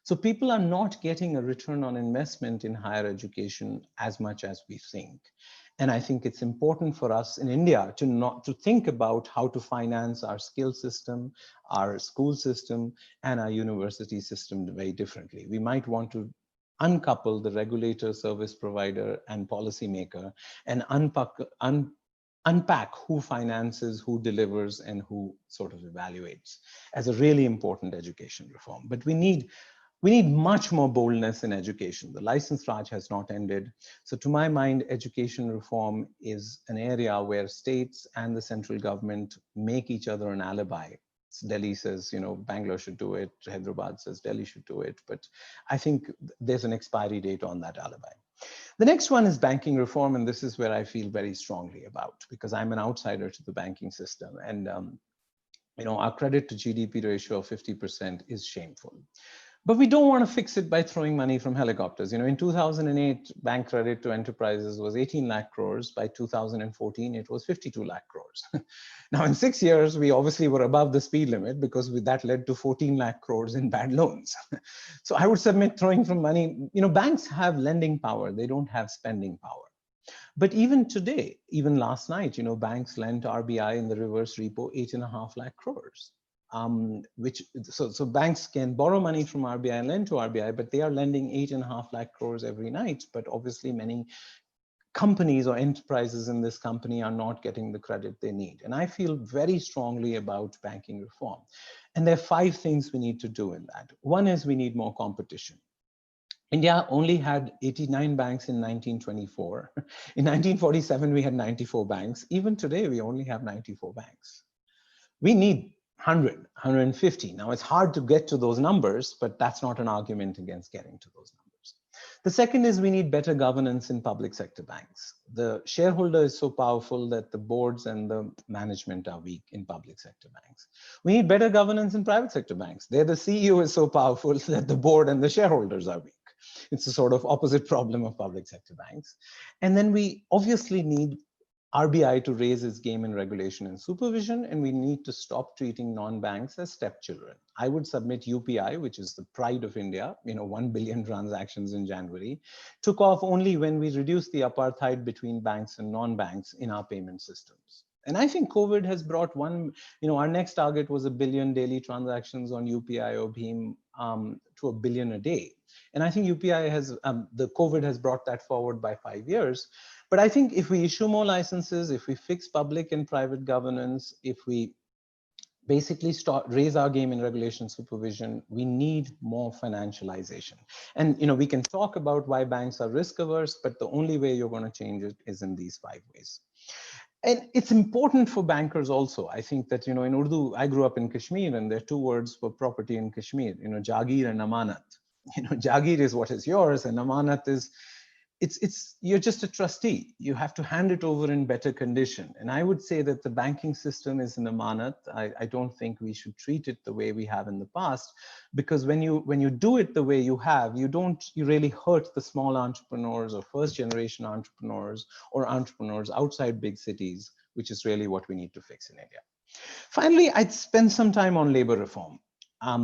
So people are not getting a return on investment in higher education as much as we think. And I think it's important for us in India to think about how to finance our skill system, our school system, and our university system very differently. We might want to uncouple the regulator, service provider, and policymaker, and unpack who finances, who delivers, and who sort of evaluates as a really important education reform. But we need much more boldness in education. The license Raj has not ended. So to my mind, education reform is an area where states and the central government make each other an alibi. Delhi says, Bangalore should do it. Hyderabad says Delhi should do it. But I think there's an expiry date on that alibi. The next one is banking reform. And this is where I feel very strongly about, because I'm an outsider to the banking system. And our credit to GDP ratio of 50% is shameful. But we don't want to fix it by throwing money from helicopters. In 2008, bank credit to enterprises was 18 lakh crores. By 2014, it was 52 lakh crores. Now, in 6 years, we obviously were above the speed limit, because that led to 14 lakh crores in bad loans. So I would submit throwing from money, banks have lending power. They don't have spending power. But even today, even last night, banks lent to RBI in the reverse repo 8.5 lakh crores. So banks can borrow money from RBI and lend to RBI, but they are lending 8.5 lakh crores every night. But obviously many companies or enterprises in this company are not getting the credit they need. And I feel very strongly about banking reform. And there are 5 things we need to do in that. One is we need more competition. India only had 89 banks in 1924. In 1947, we had 94 banks. Even today, we only have 94 banks. We need 100, 150. Now, it's hard to get to those numbers, but that's not an argument against getting to those numbers. The second is we need better governance in public sector banks. The shareholder is so powerful that the boards and the management are weak in public sector banks. We need better governance in private sector banks. There, the CEO is so powerful that the board and the shareholders are weak. It's a sort of opposite problem of public sector banks. And then we obviously need RBI to raise its game in regulation and supervision, and we need to stop treating non-banks as stepchildren. I would submit UPI, which is the pride of India, 1 billion transactions in January, took off only when we reduced the apartheid between banks and non-banks in our payment systems. And I think COVID has brought our next target was 1 billion daily transactions on UPI or BHIM to 1 billion a day. And I think UPI the COVID has brought that forward by 5 years. But I think if we issue more licenses, if we fix public and private governance, if we basically raise our game in regulation supervision, we need more financialization. And we can talk about why banks are risk averse, but the only way you're going to change it is in these 5 ways. And it's important for bankers also. I think that, in Urdu, I grew up in Kashmir, and there are 2 words for property in Kashmir, Jagir and Amanat. Jagir is what is yours, and Amanat is, you're just a trustee. You have to hand it over in better condition. And I would say that the banking system is an amanat. I don't think we should treat it the way we have in the past, because when you do it the way you have, you really hurt the small entrepreneurs or first generation entrepreneurs or entrepreneurs outside big cities, which is really what we need to fix in India. Finally, I'd spend some time on labor reform.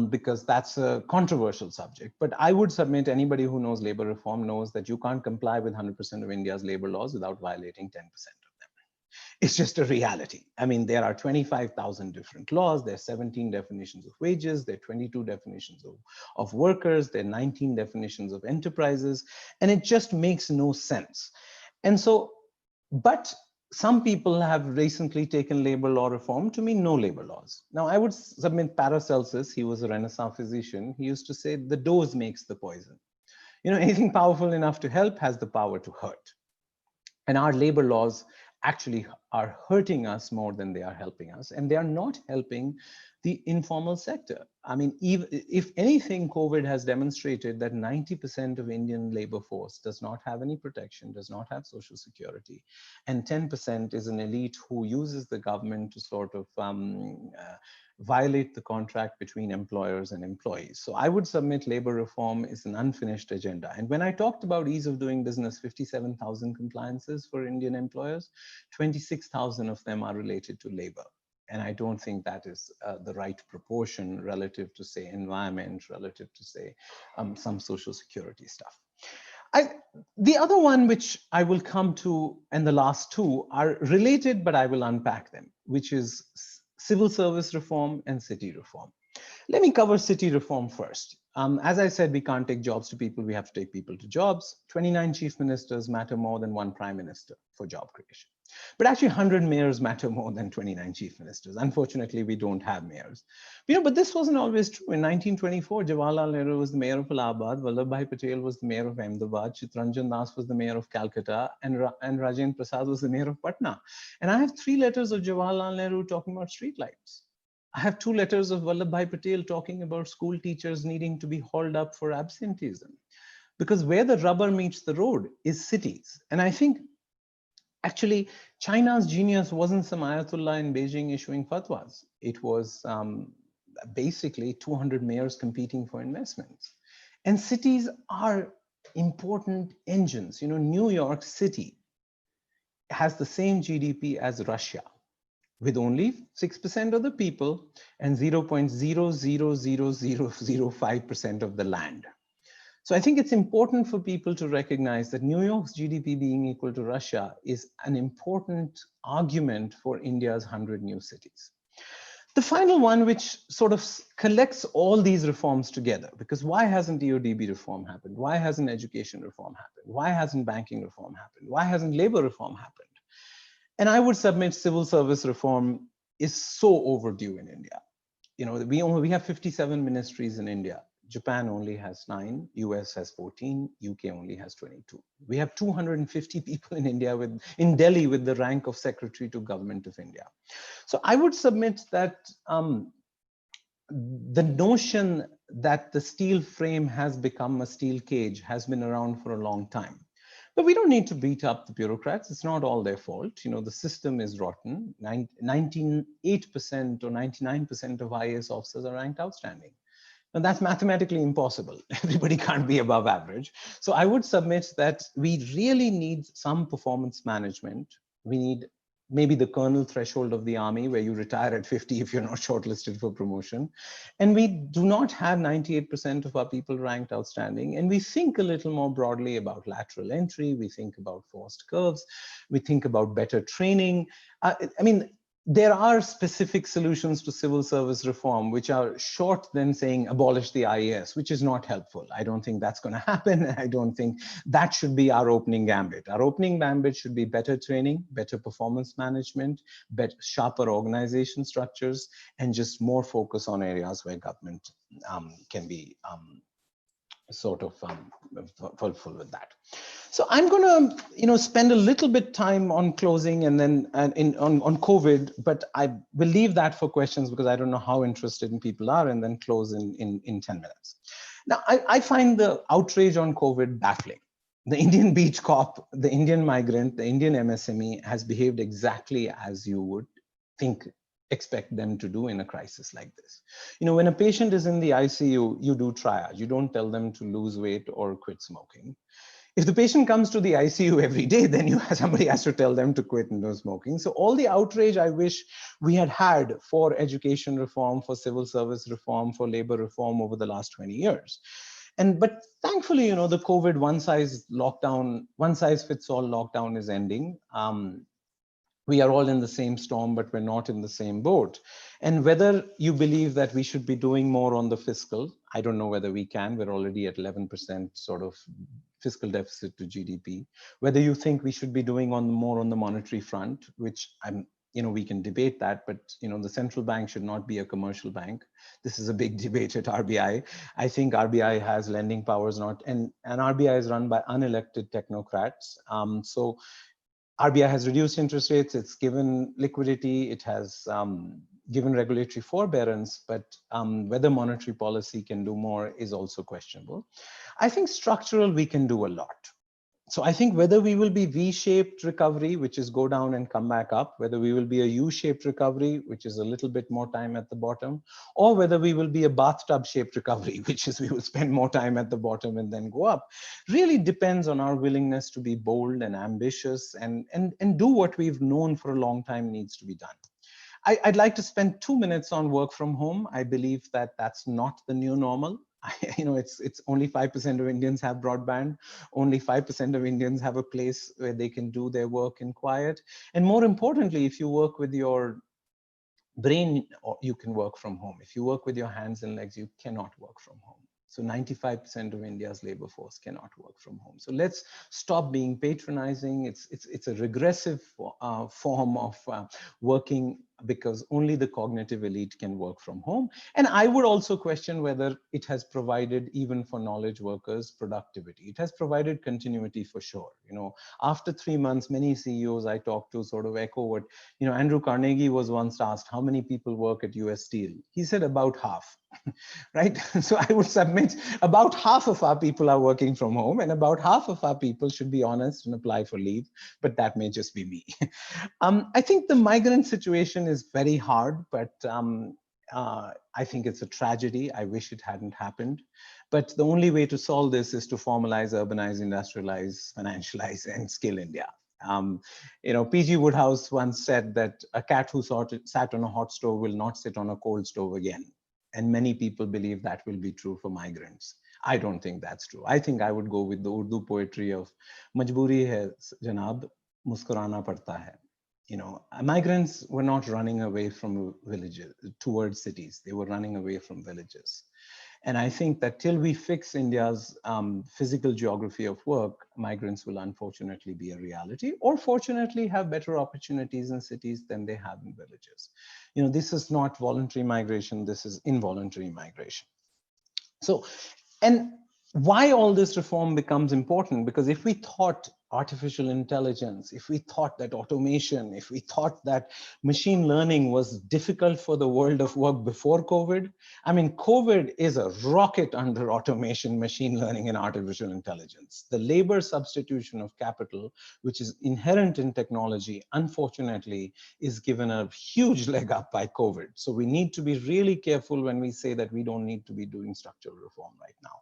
Because that's a controversial subject. But I would submit anybody who knows labor reform knows that you can't comply with 100% of India's labor laws without violating 10% of them. It's just a reality. I mean, there are 25,000 different laws. There are 17 definitions of wages. There are 22 definitions of workers. There are 19 definitions of enterprises. And it just makes no sense. And so, but some people have recently taken labor law reform to mean no labor laws. Now, I would submit Paracelsus, he was a Renaissance physician. He used to say, the dose makes the poison. You know, anything powerful enough to help has the power to hurt. And our labor laws actually are hurting us more than they are helping us. And they are not helping the informal sector. I mean, even if anything, COVID has demonstrated that 90% of Indian labor force does not have any protection, does not have social security, and 10% is an elite who uses the government to sort of violate the contract between employers and employees. So I would submit labor reform is an unfinished agenda. And when I talked about ease of doing business, 57,000 compliances for Indian employers, 26,000 of them are related to labor. And I don't think that is the right proportion relative to, say, environment, relative to, say, some social security stuff. The other one which I will come to, and the last two are related, but I will unpack them, which is civil service reform and city reform. Let me cover city reform first. As I said, we can't take jobs to people, we have to take people to jobs. 29 chief ministers matter more than one prime minister for job creation. But actually 100 mayors matter more than 29 chief ministers. Unfortunately, we don't have mayors. But this wasn't always true. In 1924, Jawaharlal Nehru was the mayor of Allahabad, Vallabhbhai Patel was the mayor of Ahmedabad, Chitranjan Das was the mayor of Calcutta, and Rajendra Prasad was the mayor of Patna. And I have 3 letters of Jawaharlal Nehru talking about streetlights. I have 2 letters of Vallabhbhai Patel talking about school teachers needing to be hauled up for absenteeism. Because where the rubber meets the road is cities. And I think actually, China's genius wasn't some Ayatollah in Beijing issuing fatwas. It was basically 200 mayors competing for investments. And cities are important engines. You know, New York City has the same GDP as Russia, with only 6% of the people and 0.000005% of the land. So I think it's important for people to recognize that New York's GDP being equal to Russia is an important argument for India's 100 new cities. The final one, which sort of collects all these reforms together, because why hasn't DODB reform happened? Why hasn't education reform happened? Why hasn't banking reform happened? Why hasn't labor reform happened? And I would submit civil service reform is so overdue in India. You know, we have 57 ministries in India. Japan only has 9, US has 14, UK only has 22. We have 250 people in India in Delhi with the rank of Secretary to Government of India. So I would submit that the notion that the steel frame has become a steel cage has been around for a long time. But we don't need to beat up the bureaucrats. It's not all their fault. You know, the system is rotten. 98% or 99% of IAS officers are ranked outstanding. And that's mathematically impossible. Everybody can't be above average. So I would submit that we really need some performance management. We need maybe the colonel threshold of the army where you retire at 50 if you're not shortlisted for promotion. And we do not have 98% of our people ranked outstanding. And we think a little more broadly about lateral entry. We think about forced curves. We think about better training. I mean, there are specific solutions to civil service reform, which are short than saying abolish the IAS, which is not helpful. I don't think that's going to happen. I don't think that should be our opening gambit. Our opening gambit should be better training, better performance management, better, sharper organization structures, and just more focus on areas where government can be sort of helpful with that. So I'm going to, spend a little bit time on closing and then on COVID, but I will leave that for questions because I don't know how interested people are, and then close in 10 minutes. Now, I find the outrage on COVID baffling. The Indian beach cop, the Indian migrant, the Indian MSME has behaved exactly as you would expect them to do in a crisis like this. When a patient is in the ICU, you do triage. You don't tell them to lose weight or quit smoking. If the patient comes to the ICU every day, then somebody has to tell them to quit and no smoking. So all the outrage I wish we had for education reform, for civil service reform, for labor reform over the last 20 years. But thankfully, the COVID one size fits all lockdown is ending. we are all in the same storm, but we're not in the same boat. And whether you believe that we should be doing more on the fiscal, I don't know whether we can. We're already at 11% sort of fiscal deficit to GDP. Whether you think we should be doing more on the monetary front, which we can debate that, but the central bank should not be a commercial bank. This is a big debate at RBI. I think RBI has lending powers, and RBI is run by unelected technocrats. So RBI has reduced interest rates, it's given liquidity, it has given regulatory forbearance, but whether monetary policy can do more is also questionable. I think structural, we can do a lot. So I think whether we will be V-shaped recovery, which is go down and come back up, whether we will be a U-shaped recovery, which is a little bit more time at the bottom, or whether we will be a bathtub-shaped recovery, which is we will spend more time at the bottom and then go up, really depends on our willingness to be bold and ambitious and do what we've known for a long time needs to be done. I'd like to spend 2 minutes on work from home. I believe that that's not the new normal. It's only 5% of Indians have broadband. Only 5% of Indians have a place where they can do their work in quiet. And more importantly, if you work with your brain, you can work from home. If you work with your hands and legs, you cannot work from home. So 95% of India's labor force cannot work from home. So let's stop being patronizing. It's a regressive form of working, because only the cognitive elite can work from home. And I would also question whether it has provided, even for knowledge workers, productivity. It has provided continuity for sure. After 3 months, many CEOs I talked to sort of echo what, Andrew Carnegie was once asked, how many people work at US Steel? He said about half, right? So I would submit about half of our people are working from home, and about half of our people should be honest and apply for leave, but that may just be me. I think the migrant situation is very hard, but I think it's a tragedy. I wish it hadn't happened. But the only way to solve this is to formalize, urbanize, industrialize, financialize, and skill India. P.G. Woodhouse once said that a cat who sat on a hot stove will not sit on a cold stove again. And many people believe that will be true for migrants. I don't think that's true. I think I would go with the Urdu poetry of Majburi hai janab, muskurana padta hai. Migrants were not running away from villages towards cities. They were running away from villages. And I think that till we fix India's physical geography of work, migrants will unfortunately be a reality, or fortunately have better opportunities in cities than they have in villages. This is not voluntary migration, this is involuntary migration. So, and why all this reform becomes important, because if we thought artificial intelligence, if we thought that automation, if we thought that machine learning was difficult for the world of work before COVID, COVID is a rocket under automation, machine learning, and artificial intelligence. The labor substitution of capital, which is inherent in technology, unfortunately, is given a huge leg up by COVID. So we need to be really careful when we say that we don't need to be doing structural reform right now.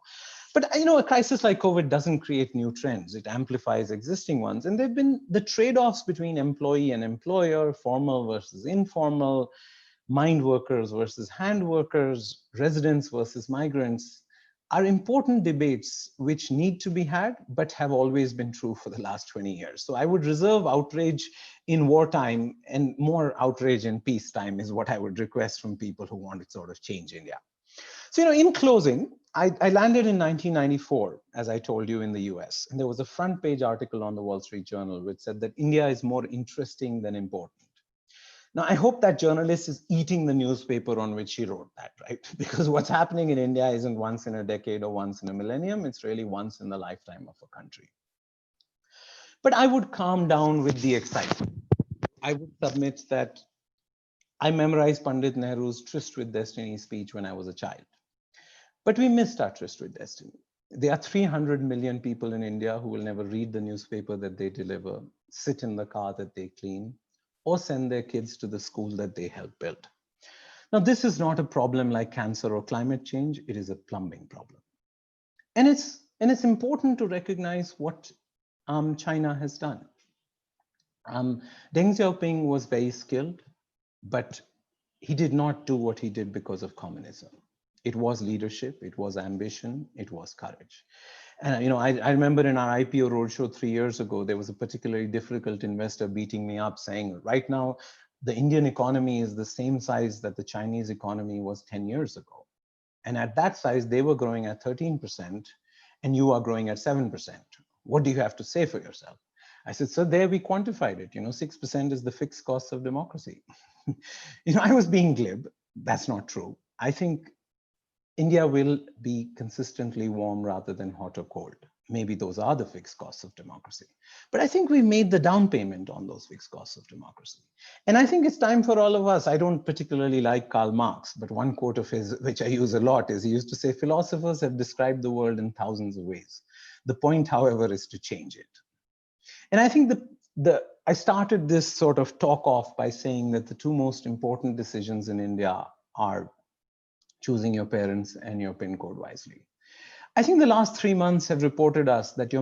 But a crisis like COVID doesn't create new trends. It amplifies existing ones. And there've been the trade-offs between employee and employer, formal versus informal, mind workers versus hand workers, residents versus migrants, are important debates which need to be had, but have always been true for the last 20 years. So I would reserve outrage in wartime, and more outrage in peacetime is what I would request from people who want to sort of change India. So, in closing, I landed in 1994, as I told you, in the US. And there was a front page article on the Wall Street Journal which said that India is more interesting than important. Now, I hope that journalist is eating the newspaper on which he wrote that, right? Because what's happening in India isn't once in a decade or once in a millennium. It's really once in the lifetime of a country. But I would calm down with the excitement. I would submit that I memorized Pandit Nehru's Tryst with Destiny speech when I was a child. But we missed our tryst with destiny. There are 300 million people in India who will never read the newspaper that they deliver, sit in the car that they clean, or send their kids to the school that they help build. Now, this is not a problem like cancer or climate change. It is a plumbing problem. And it's important to recognize what China has done. Deng Xiaoping was very skilled, but he did not do what he did because of communism. It was leadership, it was ambition, it was courage. And I remember in our IPO roadshow 3 years ago, there was a particularly difficult investor beating me up saying, right now, the Indian economy is the same size that the Chinese economy was 10 years ago. And at that size, they were growing at 13%, and you are growing at 7%. What do you have to say for yourself? I said, so there we quantified it. 6% is the fixed cost of democracy. I was being glib. That's not true. I think India will be consistently warm rather than hot or cold. Maybe those are the fixed costs of democracy. But I think we made the down payment on those fixed costs of democracy. And I think it's time for all of us. I don't particularly like Karl Marx, but one quote of his, which I use a lot, is he used to say, philosophers have described the world in thousands of ways. The point, however, is to change it. And I think I started this sort of talk off by saying that the two most important decisions in India are choosing your parents and your PIN code wisely. I think the last 3 months have reported us that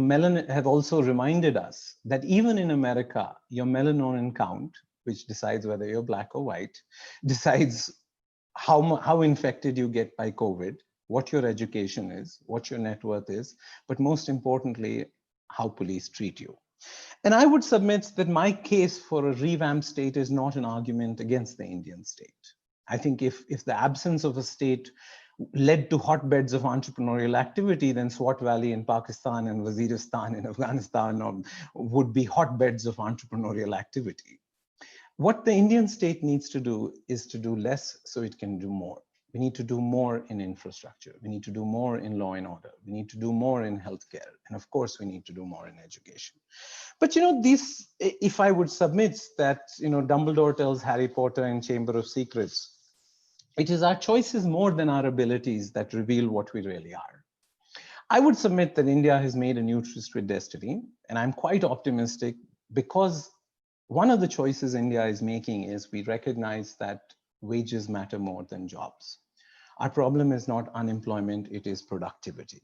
have also reminded us that even in America, your melanonin count, which decides whether you're black or white, decides how infected you get by COVID, what your education is, what your net worth is, but most importantly, how police treat you. And I would submit that my case for a revamped state is not an argument against the Indian state. I think if the absence of a state led to hotbeds of entrepreneurial activity, then Swat Valley in Pakistan and Waziristan in Afghanistan would be hotbeds of entrepreneurial activity. What the Indian state needs to do is to do less so it can do more. We need to do more in infrastructure. We need to do more in law and order. We need to do more in healthcare. And of course, we need to do more in education. But if I would submit that, Dumbledore tells Harry Potter in Chamber of Secrets, it is our choices more than our abilities that reveal what we really are. I would submit that India has made a new tryst with destiny, and I'm quite optimistic because one of the choices India is making is we recognize that wages matter more than jobs. Our problem is not unemployment, it is productivity.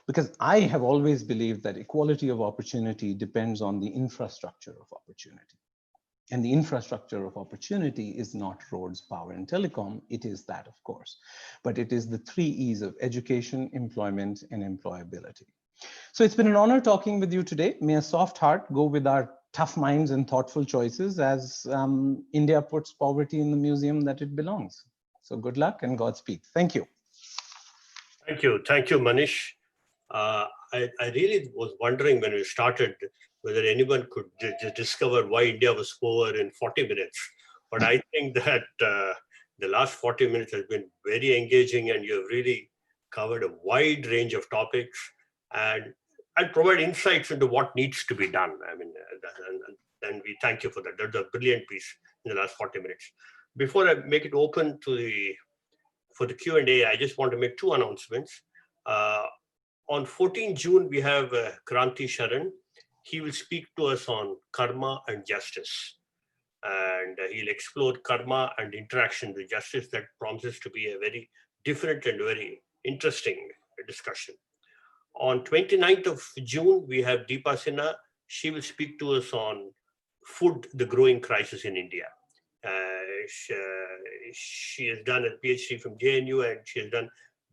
Because I have always believed that equality of opportunity depends on the infrastructure of opportunity. And the infrastructure of opportunity is not roads, power, and telecom. It is that, of course. But it is the 3 E's of education, employment, and employability. So it's been an honor talking with you today. May a soft heart go with our tough minds and thoughtful choices as India puts poverty in the museum that it belongs. So good luck and Godspeed. Thank you. Thank you, Manish. I really was wondering when we started whether anyone could discover why India was poor in 40 minutes. But I think that the last 40 minutes has been very engaging, and you have really covered a wide range of topics and provide insights into what needs to be done. I mean, and we thank you for that. That's a brilliant piece in the last 40 minutes. Before I make it open for the Q&A, I just want to make 2 announcements. On 14 June, we have Kranti Sharan. He will speak to us on karma and justice. And he'll explore karma and interaction with justice. That promises to be a very different and very interesting discussion. On 29th of June, we have Deepa Sinha. She will speak to us on food, the growing crisis in India. She has done a PhD from JNU, and she has done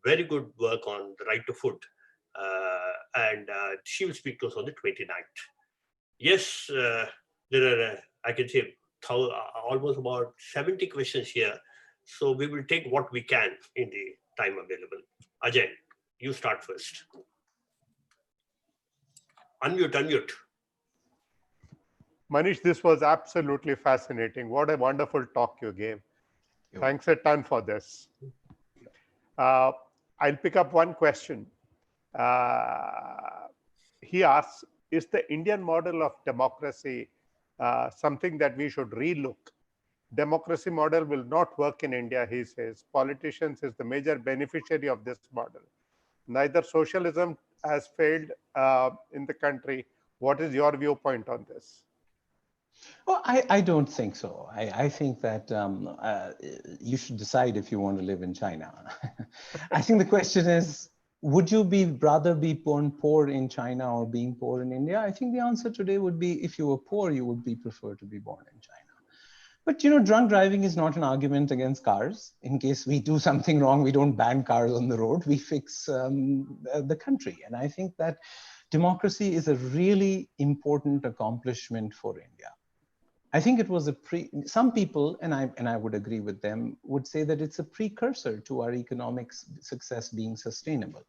very good work on the right to food. And she will speak to us on the 29th. Yes, there are, I can say, almost about 70 questions here. So we will take what we can in the time available. Ajay, you start first. Unmute. Manish, this was absolutely fascinating. What a wonderful talk you gave. Thanks a ton for this. I'll pick up one question. He asks, is the Indian model of democracy something that we should relook? Democracy model will not work in India, he says. Politicians is the major beneficiary of this model. Neither socialism has failed in the country. What is your viewpoint on this? Well, I don't think so. I think that you should decide if you want to live in China. I think the question is, would you rather be born poor in China or being poor in India? I think the answer today would be, if you were poor, you would prefer to be born in China. But drunk driving is not an argument against cars. In case we do something wrong, we don't ban cars on the road, we fix the country. And I think that democracy is a really important accomplishment for India. I think it was some people, and I would agree with them, would say that it's a precursor to our economic success being sustainable.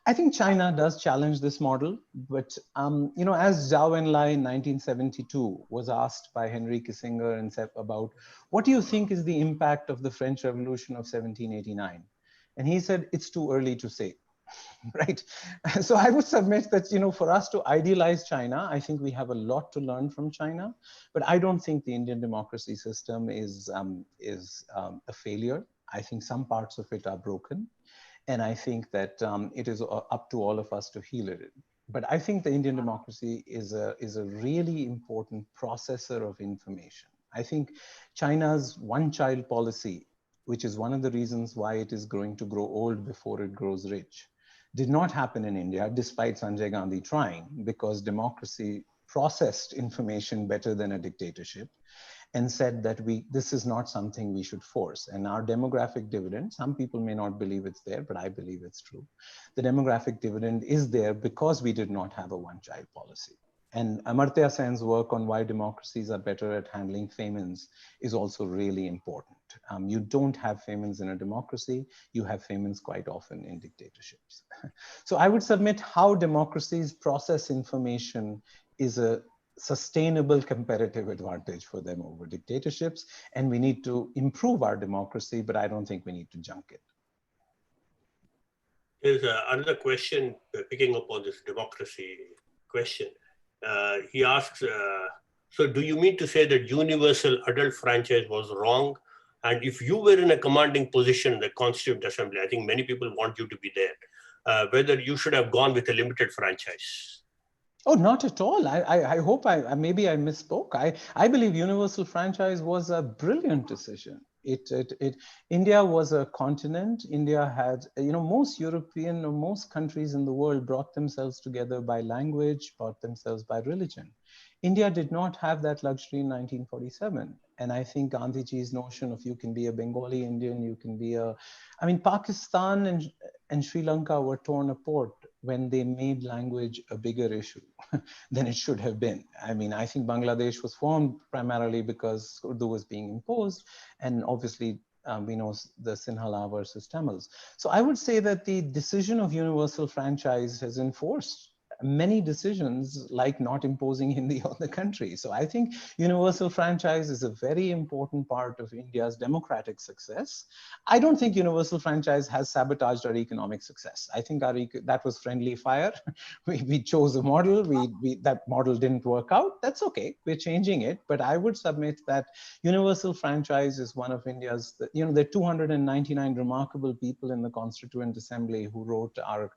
I think China does challenge this model, but as Zhao Enlai in 1972 was asked by Henry Kissinger and said about, what do you think is the impact of the French Revolution of 1789? And he said, it's too early to say. Right. So I would submit that, for us to idealize China, I think we have a lot to learn from China, but I don't think the Indian democracy system is a failure. I think some parts of it are broken. And I think that it is up to all of us to heal it. But I think the Indian democracy is a really important processor of information. I think China's one-child policy, which is one of the reasons why it is going to grow old before it grows rich, did not happen in India, despite Sanjay Gandhi trying, because democracy processed information better than a dictatorship and said that this is not something we should force. And our demographic dividend, some people may not believe it's there, but I believe it's true. The demographic dividend is there because we did not have a one-child policy. And Amartya Sen's work on why democracies are better at handling famines is also really important. You don't have famines in a democracy, you have famines quite often in dictatorships. So I would submit how democracies process information is a sustainable competitive advantage for them over dictatorships, and we need to improve our democracy, but I don't think we need to junk it. There's another question picking up on this democracy question. He asks, so do you mean to say that universal adult franchise was wrong? And if you were in a commanding position in the Constituent Assembly, I think many people want you to be there, whether you should have gone with a limited franchise. Oh, not at all. I hope maybe I misspoke. I believe universal franchise was a brilliant decision. India was a continent. India had, most European or most countries in the world brought themselves together by language, brought themselves by religion. India did not have that luxury in 1947. And I think Gandhiji's notion of you can be a Bengali Indian, you can be Pakistan and Sri Lanka were torn apart when they made language a bigger issue than it should have been. I think Bangladesh was formed primarily because Urdu was being imposed, and obviously we know the Sinhala versus Tamils. So I would say that the decision of universal franchise has enforced many decisions like not imposing Hindi on the country. So I think universal franchise is a very important part of India's democratic success. I don't think universal franchise has sabotaged our economic success. I think that was friendly fire. We chose a model, that model didn't work out. That's okay, we're changing it. But I would submit that universal franchise is one of India's, there are 299 remarkable people in the Constituent Assembly who wrote our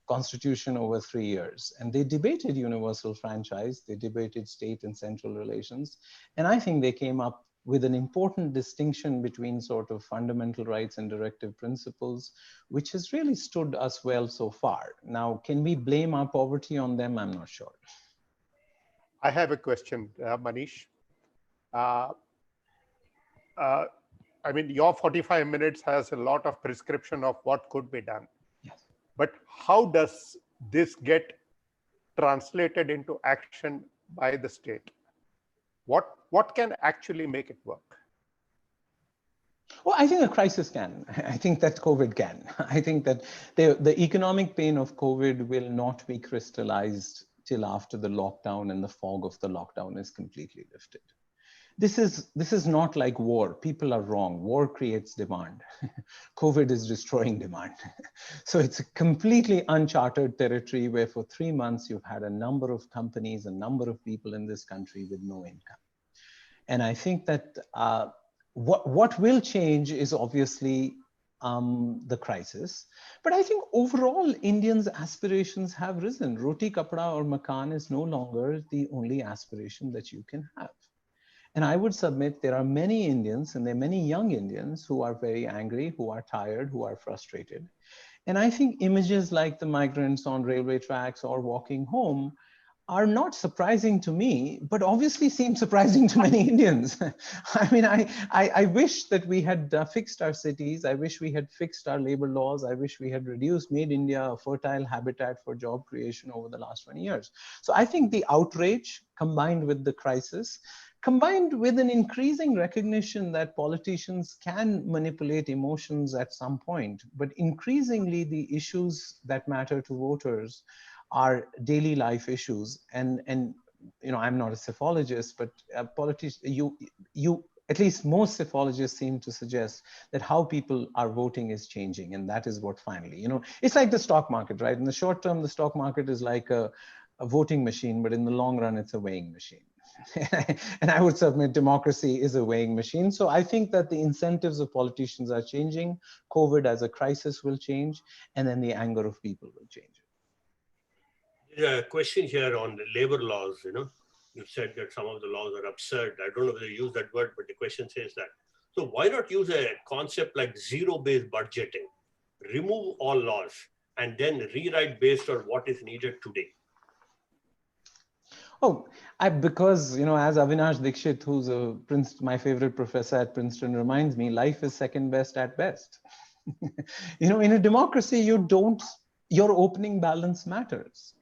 Constitution over 3 years. And they debated universal franchise, they debated state and central relations. And I think they came up with an important distinction between sort of fundamental rights and directive principles, which has really stood us well so far. Now, can we blame our poverty on them? I'm not sure. I have a question, Manish. Your 45 minutes has a lot of prescription of what could be done. Yes. But how does this get translated into action by the state? What can actually make it work? Well, I think a crisis can. I think that COVID can. I think that the economic pain of COVID will not be crystallized till after the lockdown and the fog of the lockdown is completely lifted. This is not like war. People are wrong. War creates demand. COVID is destroying demand. So it's a completely uncharted territory where for 3 months you've had a number of companies, a number of people in this country with no income. And I think that what will change is obviously the crisis. But I think overall Indians' aspirations have risen. Roti, kapda or makan is no longer the only aspiration that you can have. And I would submit there are many Indians, and there are many young Indians who are very angry, who are tired, who are frustrated. And I think images like the migrants on railway tracks or walking home are not surprising to me, but obviously seem surprising to many Indians. I mean, I wish that we had fixed our cities. I wish we had fixed our labor laws. I wish we had made India a fertile habitat for job creation over the last 20 years. So I think the outrage combined with the crisis, combined with an increasing recognition that politicians can manipulate emotions at some point, but increasingly the issues that matter to voters are daily life issues. And you know, I'm not a psephologist, but you at least most psephologists seem to suggest that how people are voting is changing, and that is what finally, you know, it's like the stock market, right? In the short term, the stock market is like a voting machine, but in the long run, it's a weighing machine. And I would submit democracy is a weighing machine. So I think that the incentives of politicians are changing. COVID as a crisis will change, and then the anger of people will change. Yeah, a question here on the labor laws. You said that some of the laws are absurd. I don't know whether you use that word, but the question says that. So why not use a concept like zero-based budgeting? Remove all laws and then rewrite based on what is needed today. Oh, because, you know, as Avinash Dikshit, who's my favorite professor at Princeton, reminds me, life is second best at best. You know, in a democracy, your opening balance matters.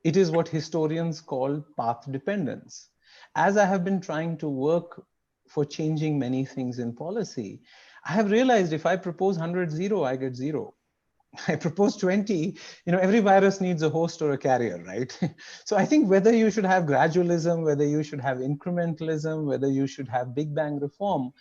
It is what historians call path dependence. As I have been trying to work for changing many things in policy, I have realized if I propose 100 0, I get 0. I propose 20, you know, every virus needs a host or a carrier, right? So I think whether you should have gradualism, whether you should have incrementalism, whether you should have Big Bang reform,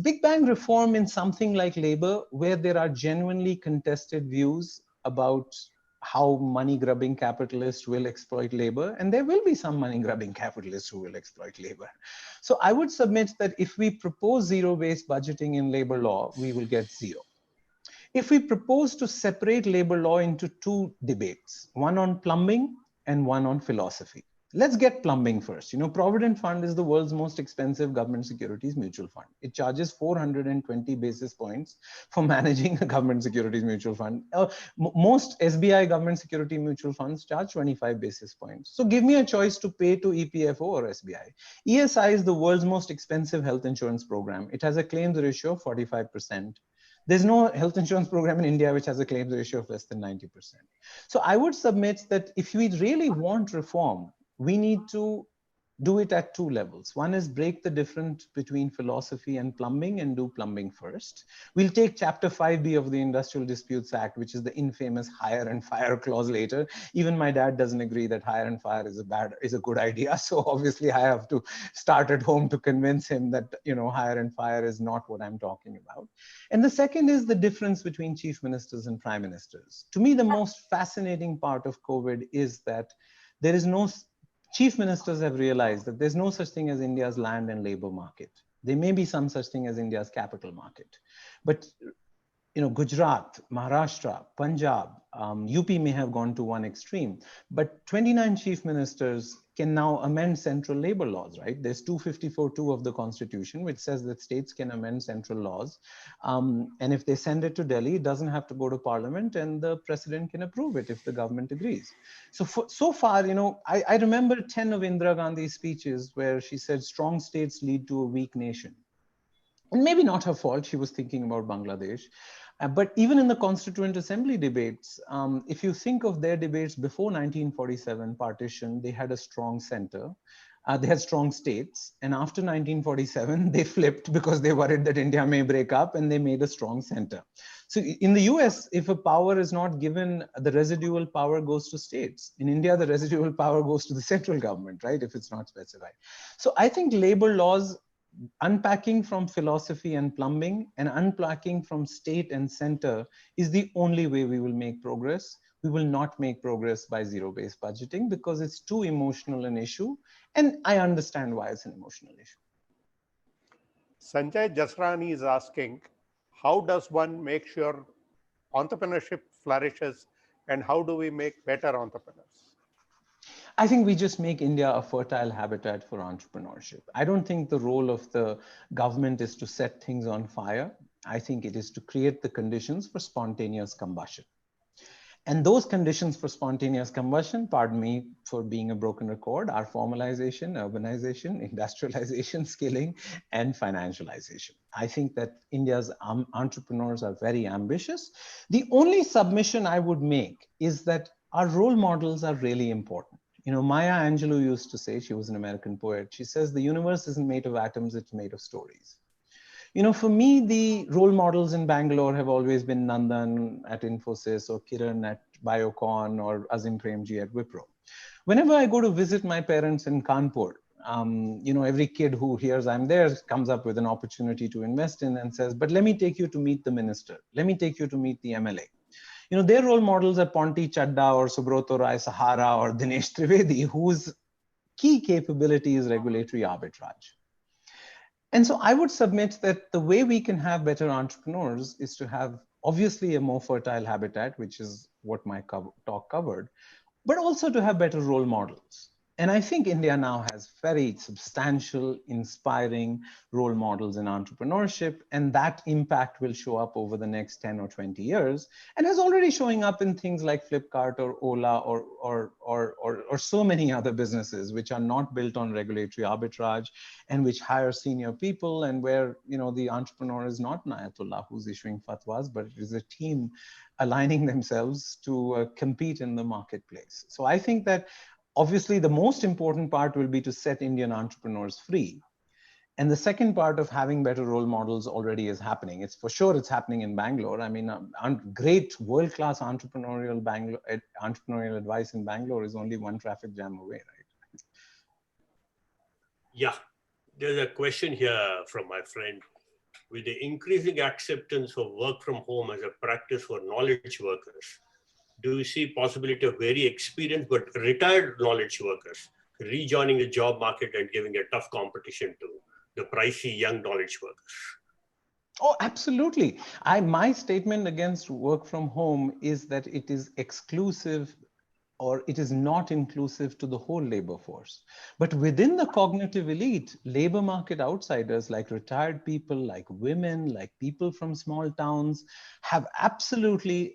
Big Bang reform in something like labor, where there are genuinely contested views about how money grubbing capitalists will exploit labor, and there will be some money grubbing capitalists who will exploit labor. So I would submit that if we propose zero-based budgeting in labor law, we will get 0. If we propose to separate labor law into two debates, one on plumbing and one on philosophy. Let's get plumbing first. You know, Provident Fund is the world's most expensive government securities mutual fund. It charges 420 basis points for managing a government securities mutual fund. Most SBI government security mutual funds charge 25 basis points. So give me a choice to pay to EPFO or SBI. ESI is the world's most expensive health insurance program. It has a claims ratio of 45%. There's no health insurance program in India which has a claims ratio of less than 90%. So I would submit that if we really want reform, we need to do it at two levels. One is break the difference between philosophy and plumbing and do plumbing first. We'll take Chapter 5B of the Industrial Disputes Act, which is the infamous hire and fire clause later. Even my dad doesn't agree that hire and fire is a good idea. So obviously I have to start at home to convince him that, you know, hire and fire is not what I'm talking about. And the second is the difference between chief ministers and prime ministers. To me, the most fascinating part of COVID is that there is no chief ministers have realized that there's no such thing as India's land and labor market. There may be some such thing as India's capital market. But you know, Gujarat, Maharashtra, Punjab, UP may have gone to one extreme, but 29 chief ministers can now amend central labor laws, right? There's 254(2) of the Constitution, which says that states can amend central laws. And if they send it to Delhi, it doesn't have to go to parliament, and the president can approve it if the government agrees. So far, you know, I remember 10 of Indira Gandhi's speeches where she said strong states lead to a weak nation. And maybe not her fault, she was thinking about Bangladesh. But even in the Constituent Assembly debates, if you think of their debates before 1947 partition, they had a strong center. They had strong states. And after 1947, they flipped because they worried that India may break up, and they made a strong center. So in the US, if a power is not given, the residual power goes to states. In India, the residual power goes to the central government, right? If it's not specified. So I think labor laws, unpacking from philosophy and plumbing and unpacking from state and center, is the only way we will make progress. We will not make progress by zero-based budgeting because it's too emotional an issue. And I understand why it's an emotional issue. Sanjay Jasrani is asking, how does one make sure entrepreneurship flourishes, and how do we make better entrepreneurs? I think we just make India a fertile habitat for entrepreneurship. I don't think the role of the government is to set things on fire. I think it is to create the conditions for spontaneous combustion. And those conditions for spontaneous combustion, pardon me for being a broken record, are formalization, urbanization, industrialization, skilling, and financialization. I think that India's entrepreneurs are very ambitious. The only submission I would make is that our role models are really important. You know, Maya Angelou used to say, she was an American poet, she says, the universe isn't made of atoms, it's made of stories. You know, for me, the role models in Bangalore have always been Nandan at Infosys or Kiran at Biocon or Azim Premji at Wipro. Whenever I go to visit my parents in Kanpur, you know, every kid who hears I'm there comes up with an opportunity to invest in and says, but let me take you to meet the minister. Let me take you to meet the MLA. You know, their role models are Ponti Chadda or Subroto Rai Sahara or Dinesh Trivedi, whose key capability is regulatory arbitrage. And so I would submit that the way we can have better entrepreneurs is to have obviously a more fertile habitat, which is what my talk covered, but also to have better role models. And I think India now has very substantial, inspiring role models in entrepreneurship, and that impact will show up over the next 10 or 20 years, and is already showing up in things like Flipkart or Ola or so many other businesses which are not built on regulatory arbitrage and which hire senior people, and where, you know, the entrepreneur is not an Ayatollah who's issuing fatwas, but it is a team aligning themselves to compete in the marketplace. So I think that obviously the most important part will be to set Indian entrepreneurs free. And the second part of having better role models already is happening. It's for sure it's happening in Bangalore. I mean, great world-class entrepreneurial advice in Bangalore is only one traffic jam away, right? Yeah, there's a question here from my friend. With the increasing acceptance of work from home as a practice for knowledge workers, do you see possibility of very experienced but retired knowledge workers rejoining the job market and giving a tough competition to the pricey young knowledge workers? Oh, absolutely. My statement against work from home is that it is exclusive, or it is not inclusive to the whole labor force. But within the cognitive elite, labor market outsiders like retired people, like women, like people from small towns have absolutely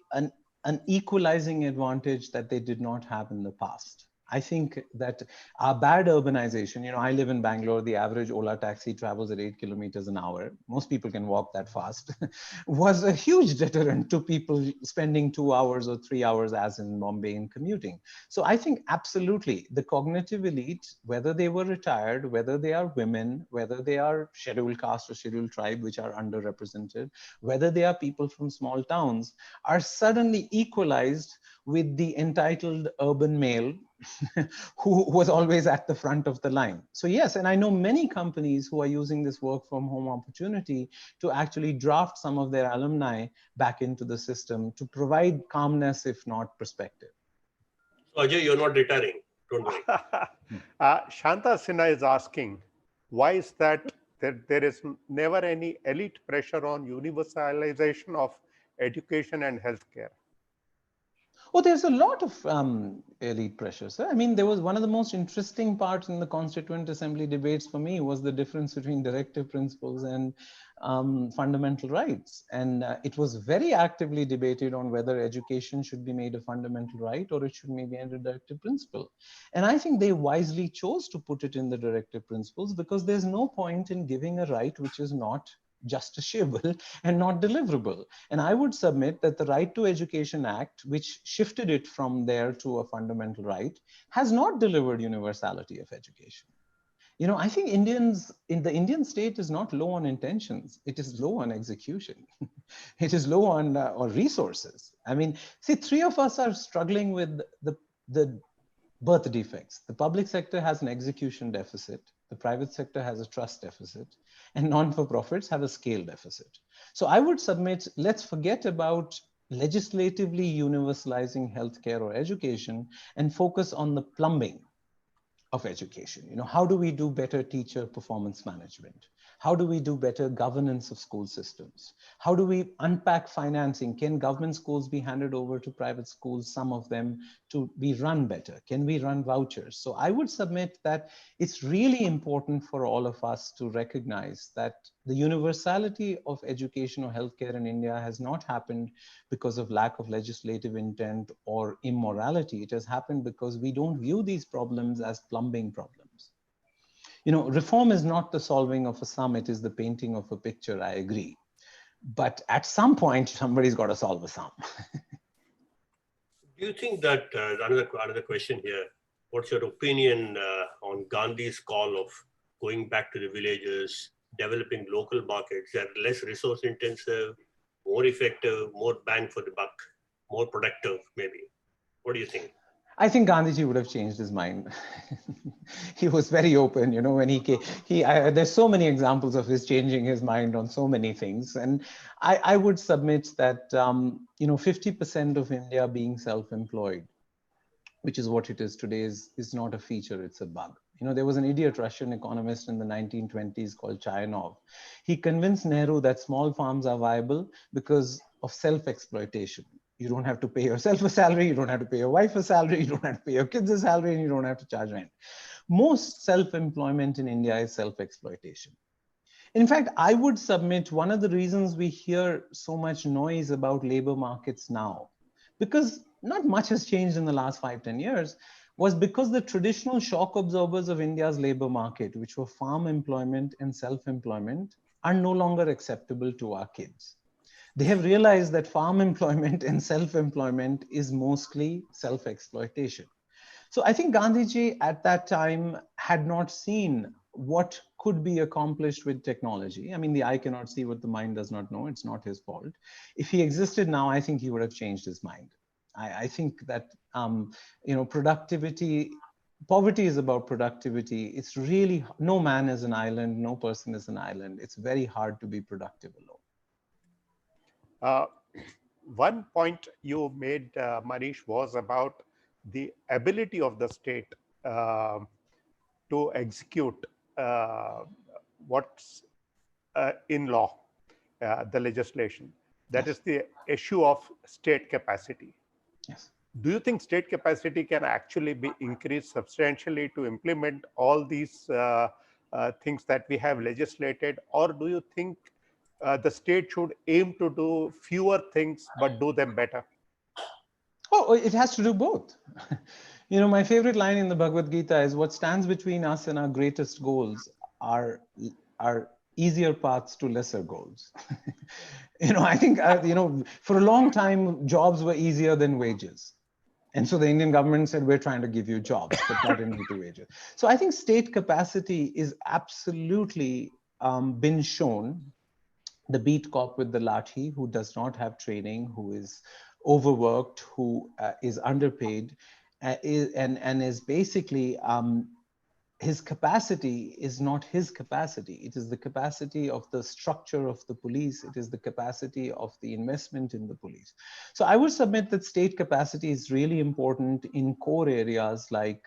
an equalizing advantage that they did not have in the past. I think that our bad urbanization, you know, I live in Bangalore, the average Ola taxi travels at 8 kilometers an hour. Most people can walk that fast, was a huge deterrent to people spending 2 hours or 3 hours as in Bombay in commuting. So I think absolutely the cognitive elite, whether they were retired, whether they are women, whether they are scheduled caste or scheduled tribe, which are underrepresented, whether they are people from small towns, are suddenly equalized with the entitled urban male who was always at the front of the line. So yes, and I know many companies who are using this work from home opportunity to actually draft some of their alumni back into the system to provide calmness, if not perspective. So Ajay, you're not retiring, don't worry. Shanta Sinha is asking, why is that there is never any elite pressure on universalization of education and healthcare? Oh, there's a lot of elite pressure, sir. I mean, there was one of the most interesting parts in the Constituent Assembly debates for me was the difference between directive principles and fundamental rights. And it was very actively debated on whether education should be made a fundamental right or it should be made a directive principle. And I think they wisely chose to put it in the directive principles because there's no point in giving a right which is not justiciable and not deliverable. And I would submit that the Right to Education Act, which shifted it from there to a fundamental right, has not delivered universality of education. You know, I think the Indian state is not low on intentions. It is low on execution. It is low on or resources. I mean, see, three of us are struggling with the birth defects. The public sector has an execution deficit. The private sector has a trust deficit, and non-for-profits have a scale deficit. So I would submit, let's forget about legislatively universalizing healthcare or education and focus on the plumbing of education. You know, how do we do better teacher performance management? How do we do better governance of school systems? How do we unpack financing? Can government schools be handed over to private schools, some of them to be run better? Can we run vouchers? So I would submit that it's really important for all of us to recognize that the universality of education or healthcare in India has not happened because of lack of legislative intent or immorality. It has happened because we don't view these problems as plumbing problems. Reform is not the solving of a sum, it is the painting of a picture, I agree. But at some point, somebody's got to solve a sum. Do you think that, another question here, what's your opinion on Gandhi's call of going back to the villages, developing local markets that are less resource intensive, more effective, more bang for the buck, more productive, maybe? What do you think? I think Gandhiji would have changed his mind. He was very open, when he came. There's so many examples of his changing his mind on so many things. And I would submit that, 50% of India being self-employed, which is what it is today, is not a feature, it's a bug. There was an idiot Russian economist in the 1920s called Chayanov. He convinced Nehru that small farms are viable because of self-exploitation. You don't have to pay yourself a salary, you don't have to pay your wife a salary, you don't have to pay your kids a salary, and you don't have to charge rent. Most self-employment in India is self-exploitation. In fact, I would submit one of the reasons we hear so much noise about labor markets now, because not much has changed in the last 5-10 years, was because the traditional shock absorbers of India's labor market, which were farm employment and self-employment, are no longer acceptable to our kids. They have realized that farm employment and self-employment is mostly self-exploitation. So I think Gandhiji at that time had not seen what could be accomplished with technology. I mean, the eye cannot see what the mind does not know. It's not his fault. If he existed now, I think he would have changed his mind. I think that, poverty is about productivity. It's really, no man is an island, no person is an island. It's very hard to be productive alone. One point you made, Manish, was about the ability of the state to execute what's in law, the legislation. That Yes. is the issue of state capacity. Yes. Do you think state capacity can actually be increased substantially to implement all these things that we have legislated? Or do you think the state should aim to do fewer things but do them better? Oh, it has to do both. My favorite line in the Bhagavad Gita is, what stands between us and our greatest goals are easier paths to lesser goals. I think, for a long time, jobs were easier than wages. And so the Indian government said, we're trying to give you jobs, but not into wages. So I think state capacity is absolutely been shown. The beat cop with the lathi, who does not have training, who is overworked, who is underpaid, and is basically, his capacity is not his capacity. It is the capacity of the structure of the police. It is the capacity of the investment in the police. So I would submit that state capacity is really important in core areas like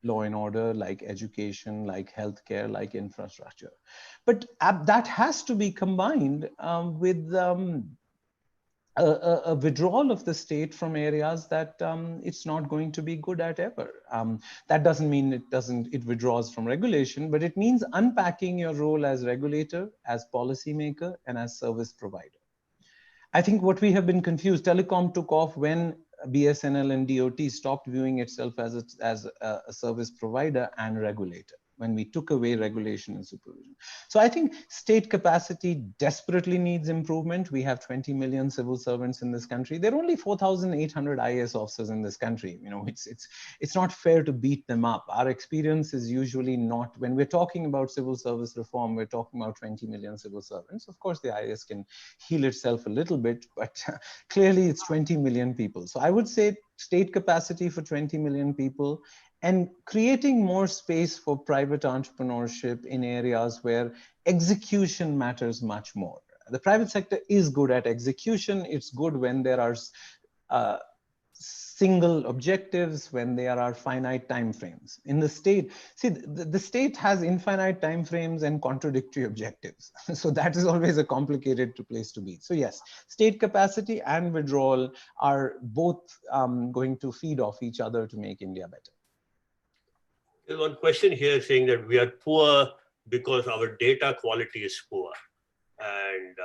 law and order, like education, like healthcare, like infrastructure. But that has to be combined with a withdrawal of the state from areas that it's not going to be good at ever. That doesn't mean it withdraws from regulation, but it means unpacking your role as regulator, as policymaker, and as service provider. I think what we have been confused, telecom took off when BSNL and DOT stopped viewing itself as a service provider and regulator, when we took away regulation and supervision. So I think state capacity desperately needs improvement. We have 20 million civil servants in this country. There are only 4,800 IAS officers in this country. It's not fair to beat them up. Our experience is usually not, when we're talking about civil service reform, we're talking about 20 million civil servants. Of course, the IAS can heal itself a little bit, but clearly it's 20 million people. So I would say state capacity for 20 million people, and creating more space for private entrepreneurship in areas where execution matters much more. The private sector is good at execution. It's good when there are single objectives, when there are finite time frames. In the state, see, the state has infinite time frames and contradictory objectives. So that is always a complicated place to be. So yes, state capacity and withdrawal are both going to feed off each other to make India better. There's one question here saying that we are poor because our data quality is poor, and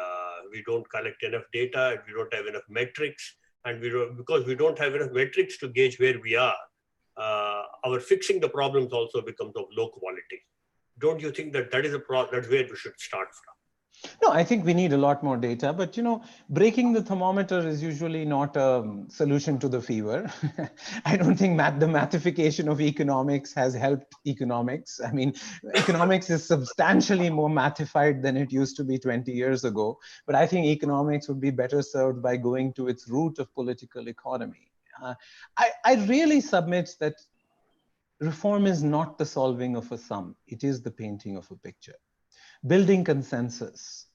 we don't collect enough data, and we don't have enough metrics, and because we don't have enough metrics to gauge where we are, our fixing the problems also becomes of low quality. Don't you think that is that's where we should start from? No, I think we need a lot more data, but breaking the thermometer is usually not a solution to the fever. I don't think the mathification of economics has helped economics. I mean, economics is substantially more mathified than it used to be 20 years ago, but I think economics would be better served by going to its root of political economy. I really submit that reform is not the solving of a sum, it is the painting of a picture. Building consensus,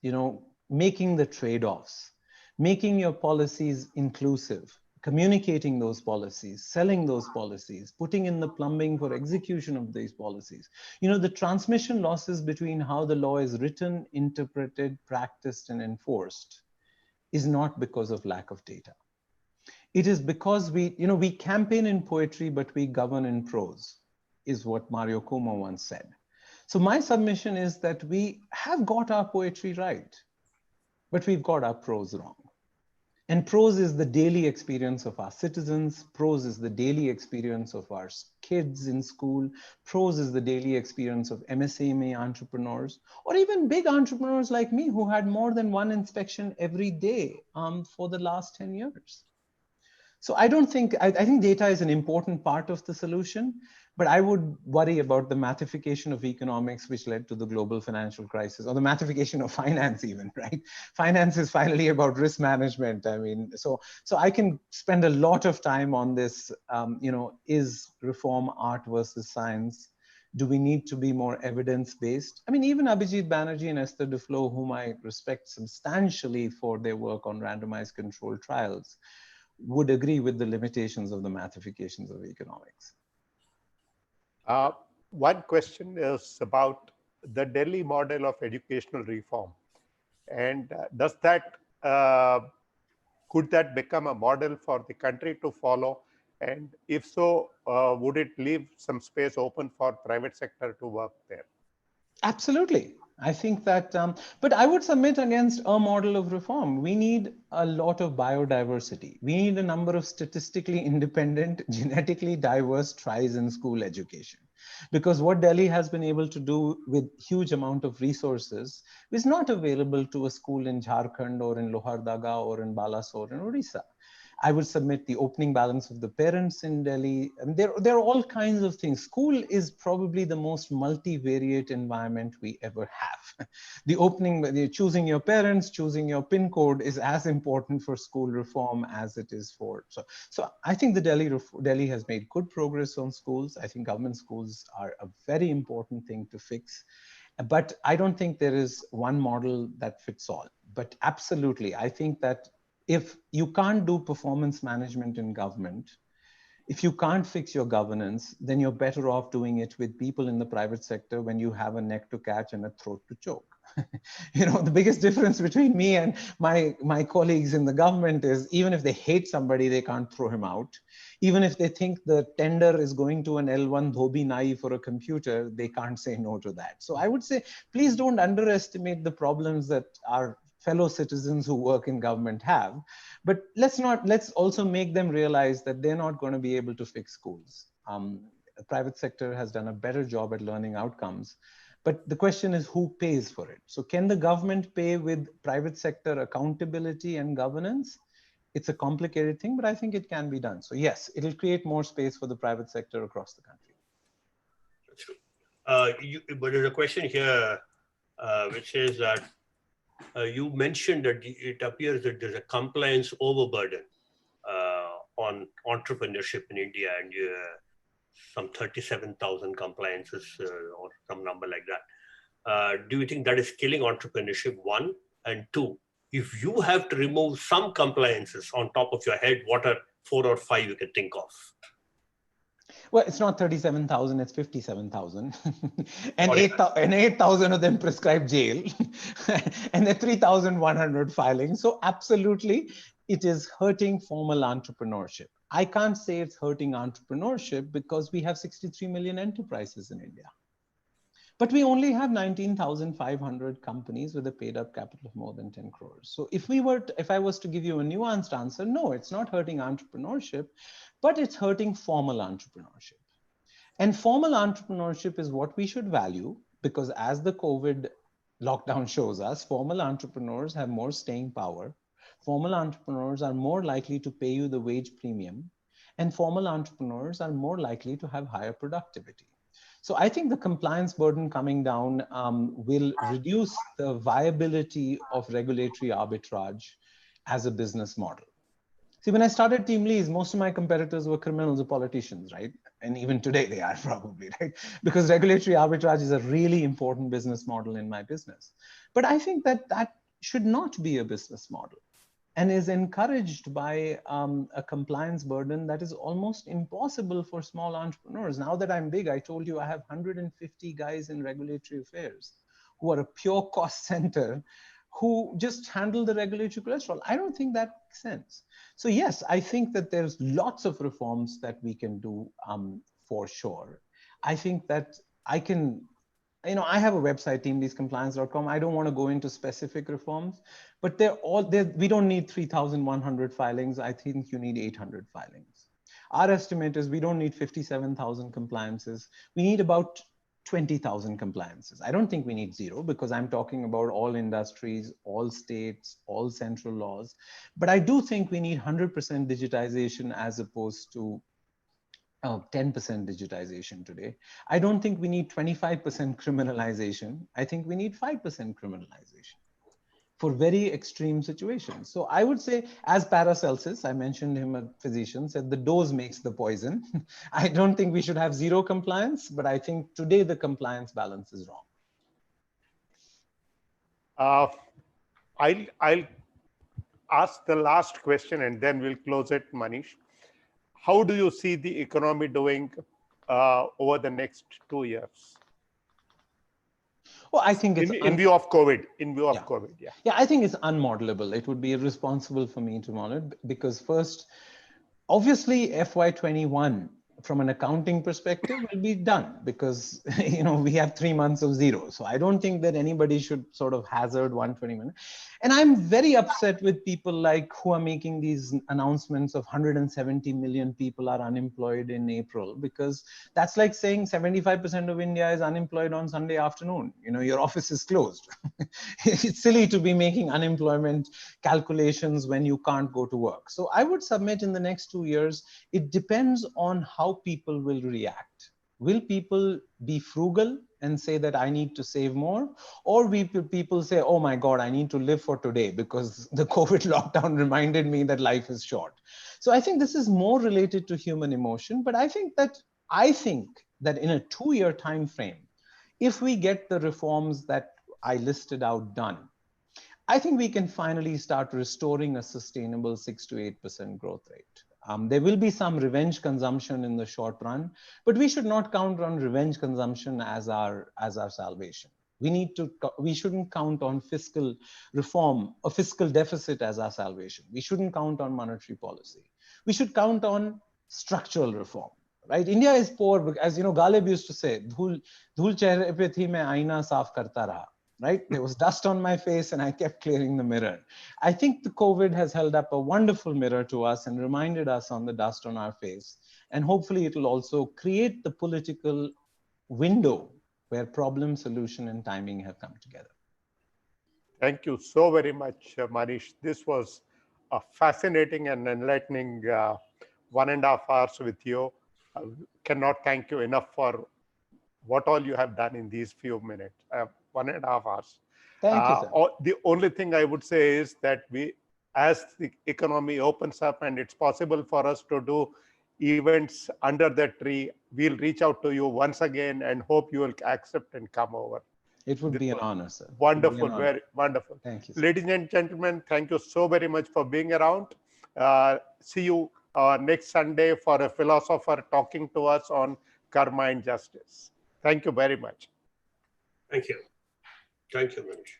making the trade-offs, making your policies inclusive, communicating those policies, selling those policies, putting in the plumbing for execution of these policies. The transmission losses between how the law is written, interpreted, practiced, and enforced is not because of lack of data. It is because we campaign in poetry, but we govern in prose, is what Mario Cuomo once said. So my submission is that we have got our poetry right, but we've got our prose wrong. And prose is the daily experience of our citizens. Prose is the daily experience of our kids in school. Prose is the daily experience of MSME entrepreneurs, or even big entrepreneurs like me who had more than one inspection every day for the last 10 years. So I think data is an important part of the solution, but I would worry about the mathification of economics, which led to the global financial crisis, or the mathification of finance even, right? Finance is finally about risk management. I mean, so I can spend a lot of time on this, is reform art versus science? Do we need to be more evidence-based? I mean, even Abhijit Banerjee and Esther Duflo, whom I respect substantially for their work on randomized controlled trials, would agree with the limitations of the mathifications of economics. One question is about the Delhi model of educational reform. And does that, could that become a model for the country to follow? And if so, would it leave some space open for private sector to work there? Absolutely. I think that, but I would submit against a model of reform. We need a lot of biodiversity. We need a number of statistically independent, genetically diverse tries in school education. Because what Delhi has been able to do with huge amount of resources is not available to a school in Jharkhand or in Lohardaga or in Balasore in Odisha. I would submit the opening balance of the parents in Delhi. And there are all kinds of things. School is probably the most multivariate environment we ever have. Choosing your parents, choosing your PIN code is as important for school reform as it is for. So I think Delhi has made good progress on schools. I think government schools are a very important thing to fix. But I don't think there is one model that fits all. But absolutely, I think that if you can't do performance management in government, if you can't fix your governance, then you're better off doing it with people in the private sector when you have a neck to catch and a throat to choke. The biggest difference between me and my colleagues in the government is even if they hate somebody, they can't throw him out. Even if they think the tender is going to an L1 Dhobi Nai for a computer, they can't say no to that. So I would say, please don't underestimate the problems that our fellow citizens who work in government have, but let's also make them realize that they're not going to be able to fix schools. The private sector has done a better job at learning outcomes, but the question is who pays for it? So can the government pay with private sector accountability and governance? It's a complicated thing, but I think it can be done. So yes, it'll create more space for the private sector across the country. That's true. But there's a question here which says that you mentioned that it appears that there's a compliance overburden on entrepreneurship in India, and some 37,000 compliances or some number like that. Do you think that is killing entrepreneurship, one? And two, if you have to remove some compliances on top of your head, what are 4 or 5 you can think of? Well, it's not 37,000, it's 57,000. And Sorry. 8,000 of them prescribed jail. And there are 3,100 filings. So absolutely, it is hurting formal entrepreneurship. I can't say it's hurting entrepreneurship because we have 63 million enterprises in India. But we only have 19,500 companies with a paid up capital of more than 10 crores. So if I was to give you a nuanced answer, no, it's not hurting entrepreneurship, but it's hurting formal entrepreneurship. And formal entrepreneurship is what we should value, because as the COVID lockdown shows us, formal entrepreneurs have more staying power. Formal entrepreneurs are more likely to pay you the wage premium, and formal entrepreneurs are more likely to have higher productivity. So I think the compliance burden coming down will reduce the viability of regulatory arbitrage as a business model. See, when I started TeamLease, most of my competitors were criminals or politicians, right? And even today they are probably, right? Because regulatory arbitrage is a really important business model in my business. But I think that that should not be a business model, and is encouraged by a compliance burden that is almost impossible for small entrepreneurs. Now that I'm big, I told you I have 150 guys in regulatory affairs who are a pure cost center, who just handle the regulatory cholesterol. I don't think that makes sense. So yes, I think that there's lots of reforms that we can do for sure. I think that I can, I have a website, teamleasecompliance.com. I don't want to go into specific reforms, but we don't need 3,100 filings. I think you need 800 filings. Our estimate is we don't need 57,000 compliances. We need about 20,000 compliances. I don't think we need zero, because I'm talking about all industries, all states, all central laws. But I do think we need 100% digitization as opposed to 10% digitization today. I don't think we need 25% criminalization. I think we need 5% criminalization for very extreme situations. So I would say, as Paracelsus, I mentioned him, a physician, said the dose makes the poison. I don't think we should have zero compliance, but I think today the compliance balance is wrong. I'll ask the last question and then we'll close it, Manish. How do you see the economy doing over the next 2 years? Well, I think it's in view of COVID. Yeah, I think it's unmodelable. It would be irresponsible for me to model it, because first, obviously, FY21 from an accounting perspective will be done, because we have 3 months of zero. So I don't think that anybody should sort of hazard 120 minutes. And I'm very upset with people who are making these announcements of 170 million people are unemployed in April, because that's like saying 75% of India is unemployed on Sunday afternoon. Your office is closed. It's silly to be making unemployment calculations when you can't go to work. So I would submit in the next 2 years, it depends on how people will react. Will people be frugal and say that I need to save more? Or will people say, oh my God, I need to live for today because the COVID lockdown reminded me that life is short. So I think this is more related to human emotion. But I think that in a 2-year time frame, if we get the reforms that I listed out done, I think we can finally start restoring a sustainable 6 to 8% growth rate. There will be some revenge consumption in the short run, but we should not count on revenge consumption as our salvation. We shouldn't count on fiscal reform or fiscal deficit as our salvation. We shouldn't count on monetary policy. We should count on structural reform. Right? India is poor, as Ghalib used to say, "Dhul chehre pe thi, main aina saaf karta raha." Right? There was dust on my face and I kept clearing the mirror. I think the COVID has held up a wonderful mirror to us and reminded us on the dust on our face. And hopefully it will also create the political window where problem, solution, and timing have come together. Thank you so very much, Manish. This was a fascinating and enlightening 1.5 hours with you. Cannot thank you enough for what all you have done in these few minutes. 1.5 hours. Thank you, sir. The only thing I would say is that as the economy opens up and it's possible for us to do events under the tree, we'll reach out to you once again and hope you will accept and come over. It would be an honor, sir. Wonderful, very wonderful. Thank you, sir. Ladies and gentlemen, thank you so very much for being around. See you next Sunday for a philosopher talking to us on karma and justice. Thank you very much. Thank you. Thank you, Manish.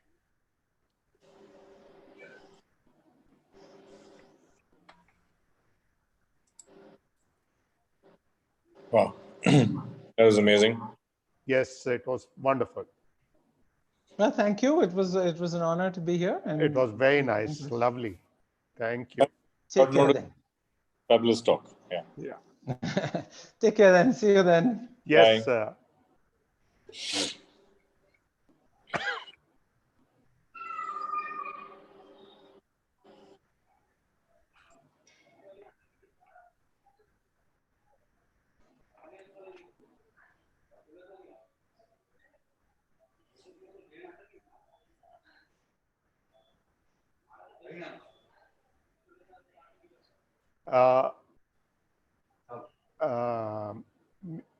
Wow. That was amazing. Yes, it was wonderful. Well, thank you. It was an honor to be here. And It was very nice, lovely. Thank you. take care then. Fabulous talk. Yeah. Yeah. Take care then. See you then. Yes.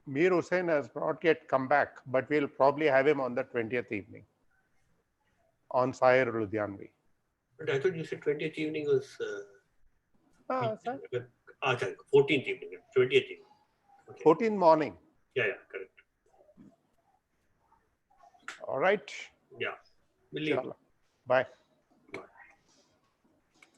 Mir Hussain has not yet come back, but we'll probably have him on the 20th evening on Sair Ludhianvi. But I thought you said 20th evening was Sir? 14th evening, 20th evening. Okay. 14th morning. Yeah, correct. All right. Yeah. We'll leave. Bye.